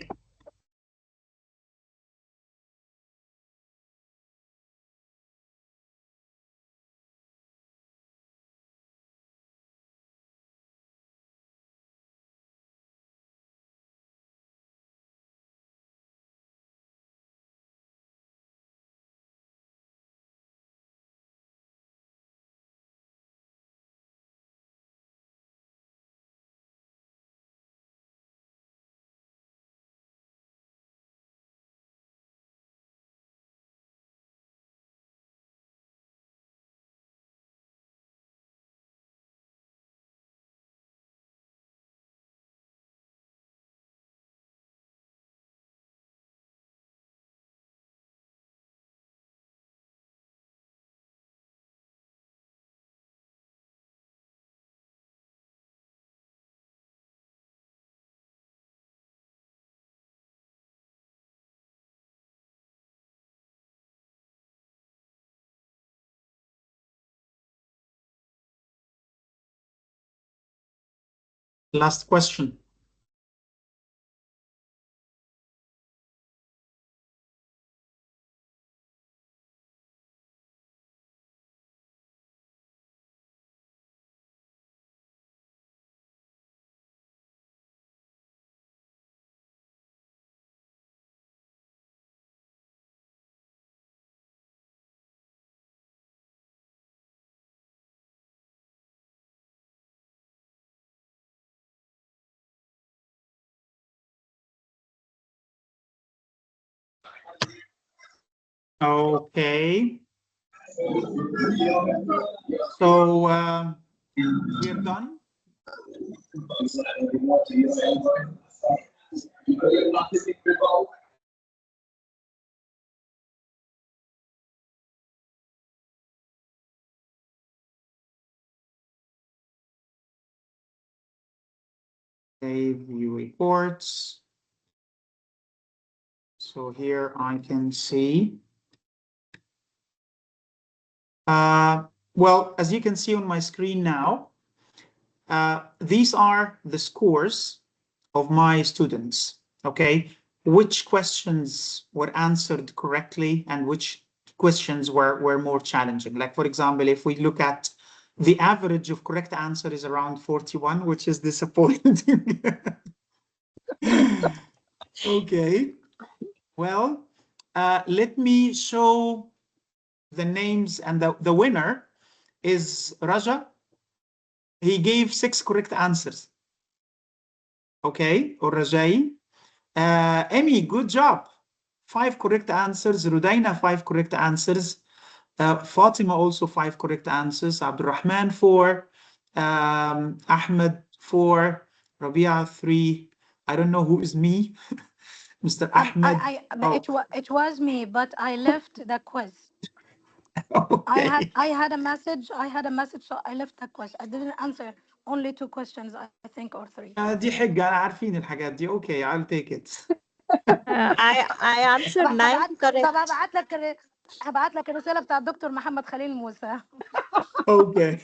Last question. Okay. So we're done. Okay, view reports. So here I can see. Well, as you can see on my screen now, these are the scores of my students, okay? Which questions were answered correctly and which questions were more challenging. Like, for example, if we look at the average of correct answer is around 41, which is disappointing. Okay, well, let me show the names, and the winner is Raja. He gave 6 correct answers. Okay, or Rajai. Amy, good job. 5 correct answers. Rudaina, 5 correct answers. Fatima also 5 correct answers. Abdurrahman 4. Ahmed 4. Rabia 3. I don't know who is me. Mr. Ahmed. It was me, but I left the quiz. Okay. I had a message. So I left the quiz. I didn't answer only 2 questions, I think, or 3. دي حجة، أنا عارفين الحاجات دي. Okay, I'll take it. I answered 9 correct. طب هبعت لك الرسالة بتاع الدكتور محمد خليل موسى. Okay.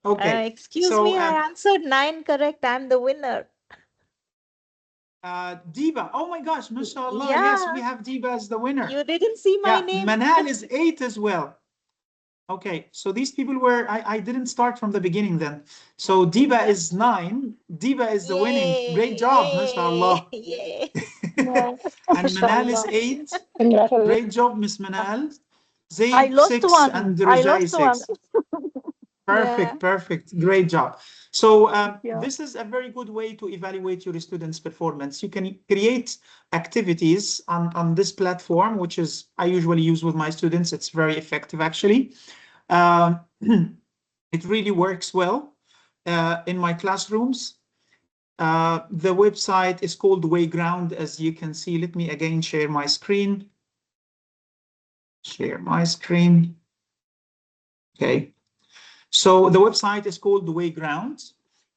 Okay. Excuse so, me, I answered 9 correct. I'm the winner. Diba. Oh my gosh, mashallah. Yeah. Yes, we have Diba as the winner. You didn't see my name. Manal is 8 as well. Okay, so these people were, I didn't start from the beginning then. So Diba is 9. Diba is the winning. Great job, mashallah. Yay. And Manal is 8. Great job, Miss Manal. I Zaid lost 6 one. and I Rajai lost one. 6. Perfect, Yeah. perfect. Great job. So you. this is a very good way to evaluate your students' performance. You can create activities on this platform, which is I usually use with my students. It's very effective, actually. It really works well in my classrooms. The website is called Wayground, as you can see. Let me again share my screen. Share my screen. Okay. So the website is called Wayground.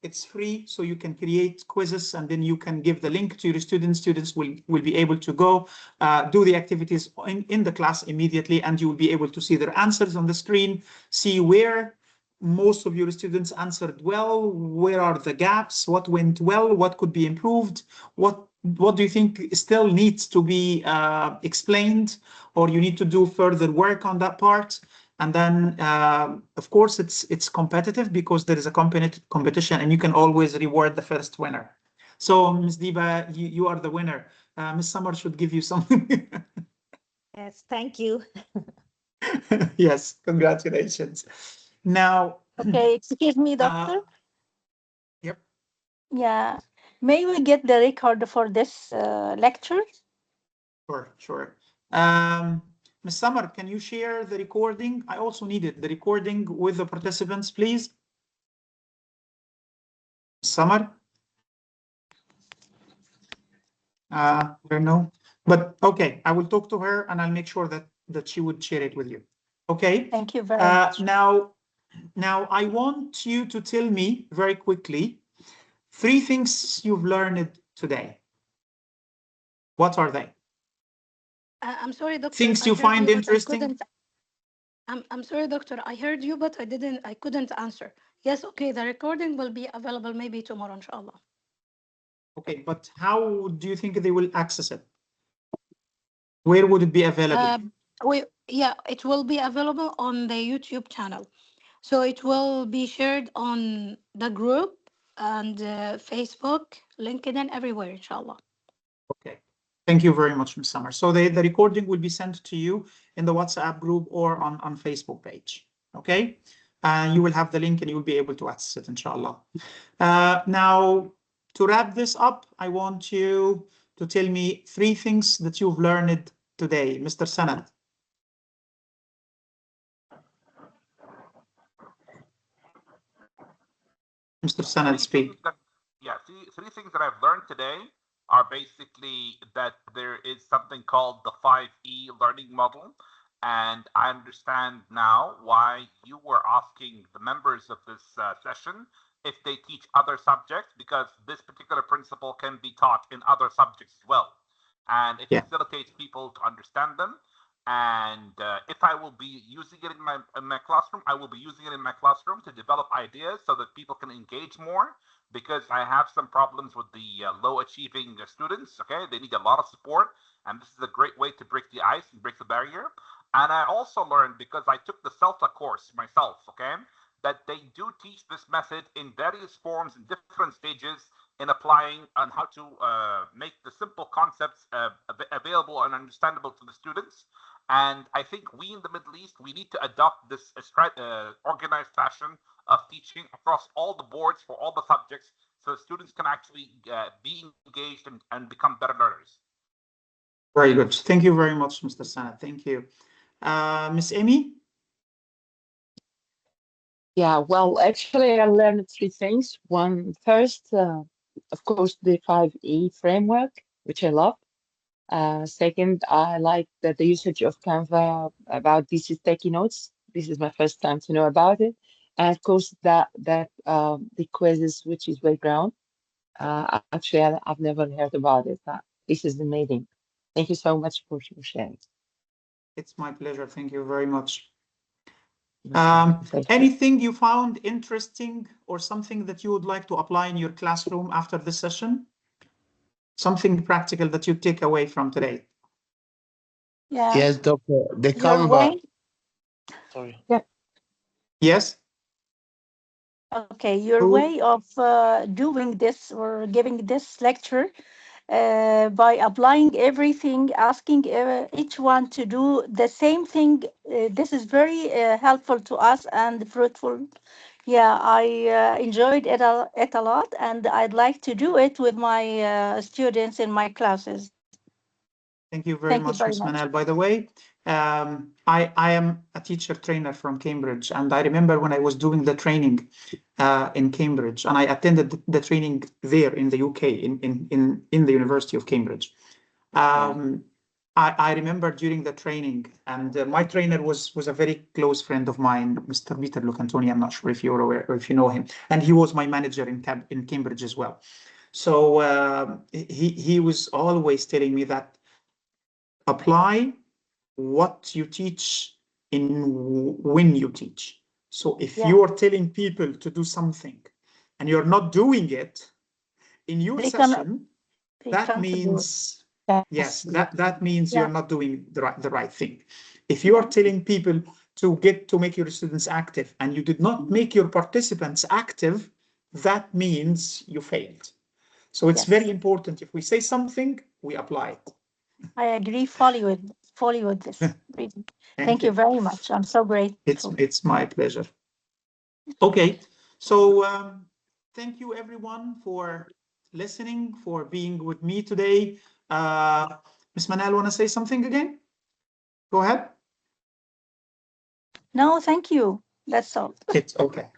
It's free, so you can create quizzes and then you can give the link to your students. Students will be able to go do the activities in the class immediately, and you will be able to see their answers on the screen, see where most of your students answered well, where are the gaps, what went well, what could be improved, what do you think still needs to be explained, or you need to do further work on that part. And then, of course, it's competitive because there is a competition, and you can always reward the first winner. So, Ms. Diba, you are the winner. Ms. Summer should give you something. Yes, thank you. Yes, congratulations. Now, Okay, excuse me, doctor. Yep. Yeah. May we get the record for this lecture? Sure. Ms. Summer, can you share the recording? I also needed the recording with the participants, please. Summer? I don't know, but okay, I will talk to her and I'll make sure that she would share it with you. Okay. Thank you very much. Now I want you to tell me very quickly 3 things you've learned today. What are they? I'm sorry, doctor. Things I you heard find you, but I interesting? couldn't. I'm sorry, doctor. I heard you, but I couldn't answer. Yes, okay. The recording will be available maybe tomorrow, inshallah. Okay, but how do you think they will access it? Where would it be available? It will be available on the YouTube channel. So it will be shared on the group and Facebook, LinkedIn, everywhere, inshallah. Okay. Thank you very much, Ms. Summer. So the recording will be sent to you in the WhatsApp group or on Facebook page. Okay. You will have the link and you will be able to access it, inshallah. Now, to wrap this up, I want you to tell me 3 things that you've learned today. Mr. Sanad. Mr. Sanad, speak. Three things that I've learned today are basically that there is something called the 5E learning model. And I understand now why you were asking the members of this session if they teach other subjects, because this particular principle can be taught in other subjects as well. And it facilitates people to understand them. And if I will be using it in my classroom, I will be using it in my classroom to develop ideas so that people can engage more, because I have some problems with the low achieving students. Okay, they need a lot of support, and this is a great way to break the ice and break the barrier. And I also learned, because I took the CELTA course myself, okay, that they do teach this method in various forms in different stages in applying on how to make the simple concepts available and understandable to the students. And I think we in the Middle East, we need to adopt this organized fashion of teaching across all the boards for all the subjects, so students can actually be engaged and become better learners. Very good. Thank you very much, Mr. Sanad. Thank you. Miss Amy? Yeah, well, actually, I learned three things. One, first, of course, the 5E framework, which I love. Second, I like that the usage of Canva about these sticky notes. This is my first time to know about it. And of course, that the quizzes, which is background. Actually, I've never heard about it. This is amazing. Thank you so much for sharing. It's my pleasure. Thank you very much. Thank you. Anything you found interesting or something that you would like to apply in your classroom after this session? Something practical that you take away from today? Yeah. Yes, Doctor. The Your Canva. way. Sorry. Yeah. Yes. Okay, your way of doing this or giving this lecture by applying everything, asking each one to do the same thing. This is very helpful to us and fruitful. Yeah, I enjoyed it a lot, and I'd like to do it with my students in my classes. Thank you very much, Ms. Manal. By the way, I am a teacher trainer from Cambridge, and I remember when I was doing the training in Cambridge, and I attended the training there in the UK, in the University of Cambridge. I remember during the training, and my trainer was a very close friend of mine, Mr. Peter Lucantoni. I'm not sure if you're aware or if you know him, and he was my manager in Cambridge as well. So he was always telling me that apply what you teach when you teach. So if you are telling people to do something and you're not doing it in your session, that means that means you're not doing the right thing. If you are telling people to make your students active and you did not make your participants active, that means you failed. So it's very important. If we say something, we apply it. I agree fully with this. Thank you very much. I'm so grateful. It's my pleasure. Okay, so thank you everyone for listening, for being with me today. Ms. Manal, want to say something again? Go ahead. No, thank you. That's all. It's okay.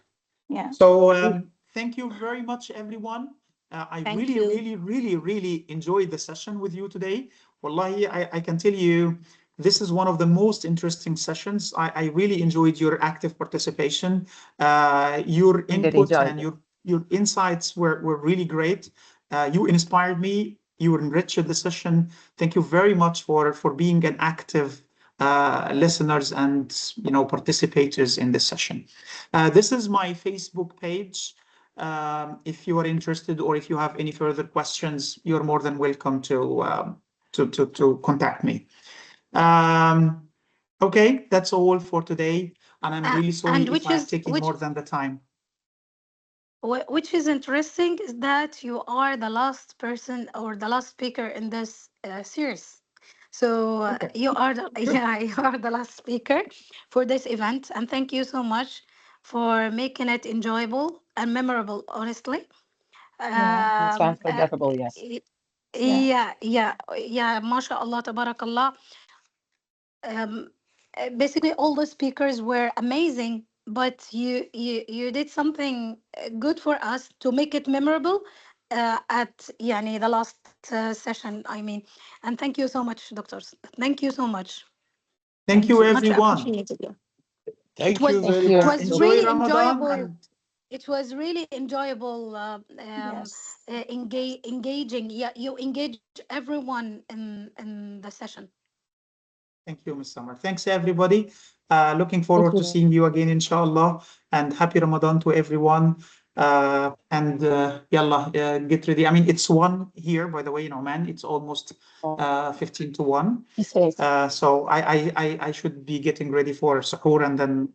Yeah. So thank you very much, everyone. I really enjoyed the session with you today. Wallahi, I can tell you, this is one of the most interesting sessions. I really enjoyed your active participation. Your input and your insights were really great. You inspired me. You enriched the session. Thank you very much for being an active listeners and participators in this session. This is my Facebook page. If you are interested or if you have any further questions, you're more than welcome to contact me. Okay, that's all for today, and I'm really sorry if I'm taking more than the time. Which is interesting is that you are the last person or the last speaker in this series. So you are the last speaker for this event, and thank you so much for making it enjoyable and memorable, honestly. It's unforgettable, yes. Yeah, mashallah, tabarakallah. Basically all the speakers were amazing, but you did something good for us to make it memorable at the last session, I mean. And thank you so much, doctors. Thank you so much. Thank you, Much everyone. appreciated. Thank you very much. It was Enjoy really Ramadan enjoyable. it was really enjoyable, Yes. engaging. Yeah, you engage everyone in the session. Thank you, Ms. Summer. Thanks, everybody. Looking Thank forward to you. seeing you again, inshallah. And happy Ramadan to everyone. Yalla, get ready. I mean, it's 1 here, by the way, in Oman. It's almost 15 to 1. So I should be getting ready for suhoor and then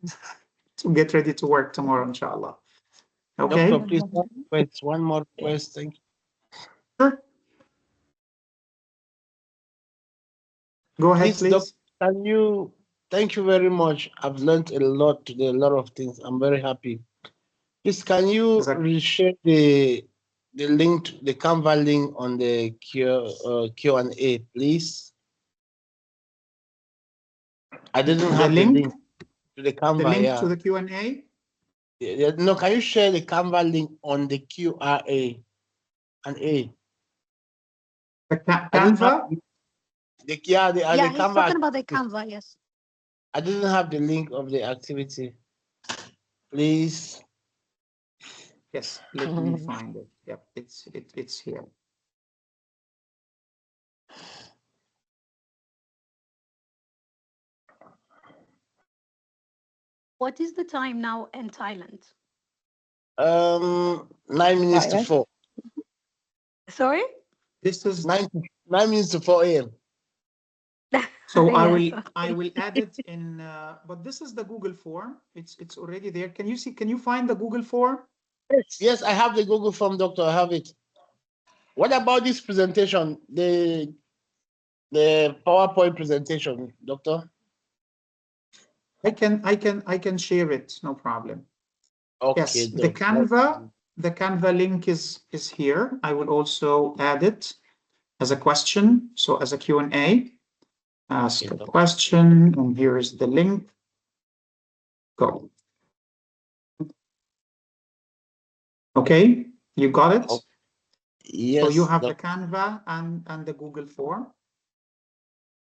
to get ready to work tomorrow, inshallah. Okay? Doctor, please, one more request. Thank you. Sure. Go ahead, please. Doc, can you, thank you very much. I've learned a lot today, a lot of things. I'm very happy. Please, can you reshare the link, the Canva link on the Q&A, please? I didn't have the link to the Canva. The link to the Q&A? Yeah, no, can you share the Canva link on the QRA and A? The Canva? The He's Canva. talking about the Canva, yes. I didn't have the link of the activity. Please. Yes, let me find it. Yep, it's here. What is the time now in Thailand? 9 minutes to 4. Sorry? This is 9 minutes to 4 a.m. So Yes. I will add it in, but this is the Google form. It's already there. Can you see? Can you find the Google form? Yes, I have the Google form, doctor. I have it. What about this presentation? The PowerPoint presentation, doctor? I can share it. No problem. Okay. Yes, the Canva link is here. I will also add it as a question. So as a Q&A, ask a question, and here is the link. Go. Okay, you got it? Yes. So you have the Canva and the Google form.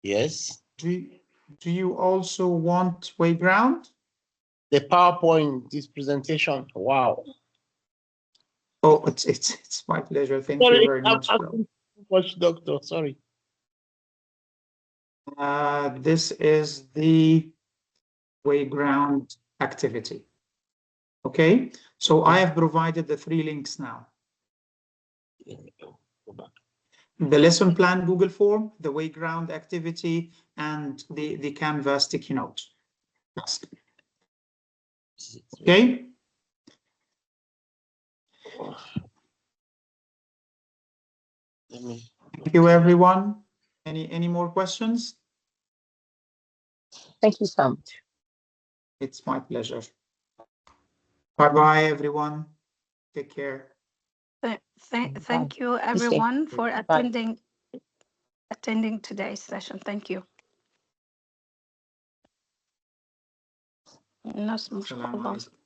Yes. Do you also want Wayground? The PowerPoint, this presentation. Wow. Oh, it's my pleasure. Thank you very much, bro. Much, doctor. Sorry. This is the Wayground activity. Okay, so I have provided the 3 links now. The lesson plan Google form, the Wayground activity, and the Canva sticky note. Okay. Thank you, everyone. Any more questions? Thank you so much. It's my pleasure. Bye-bye, everyone. Take care. Thank you, everyone, for attending today's session. Thank you. السلام عليكم.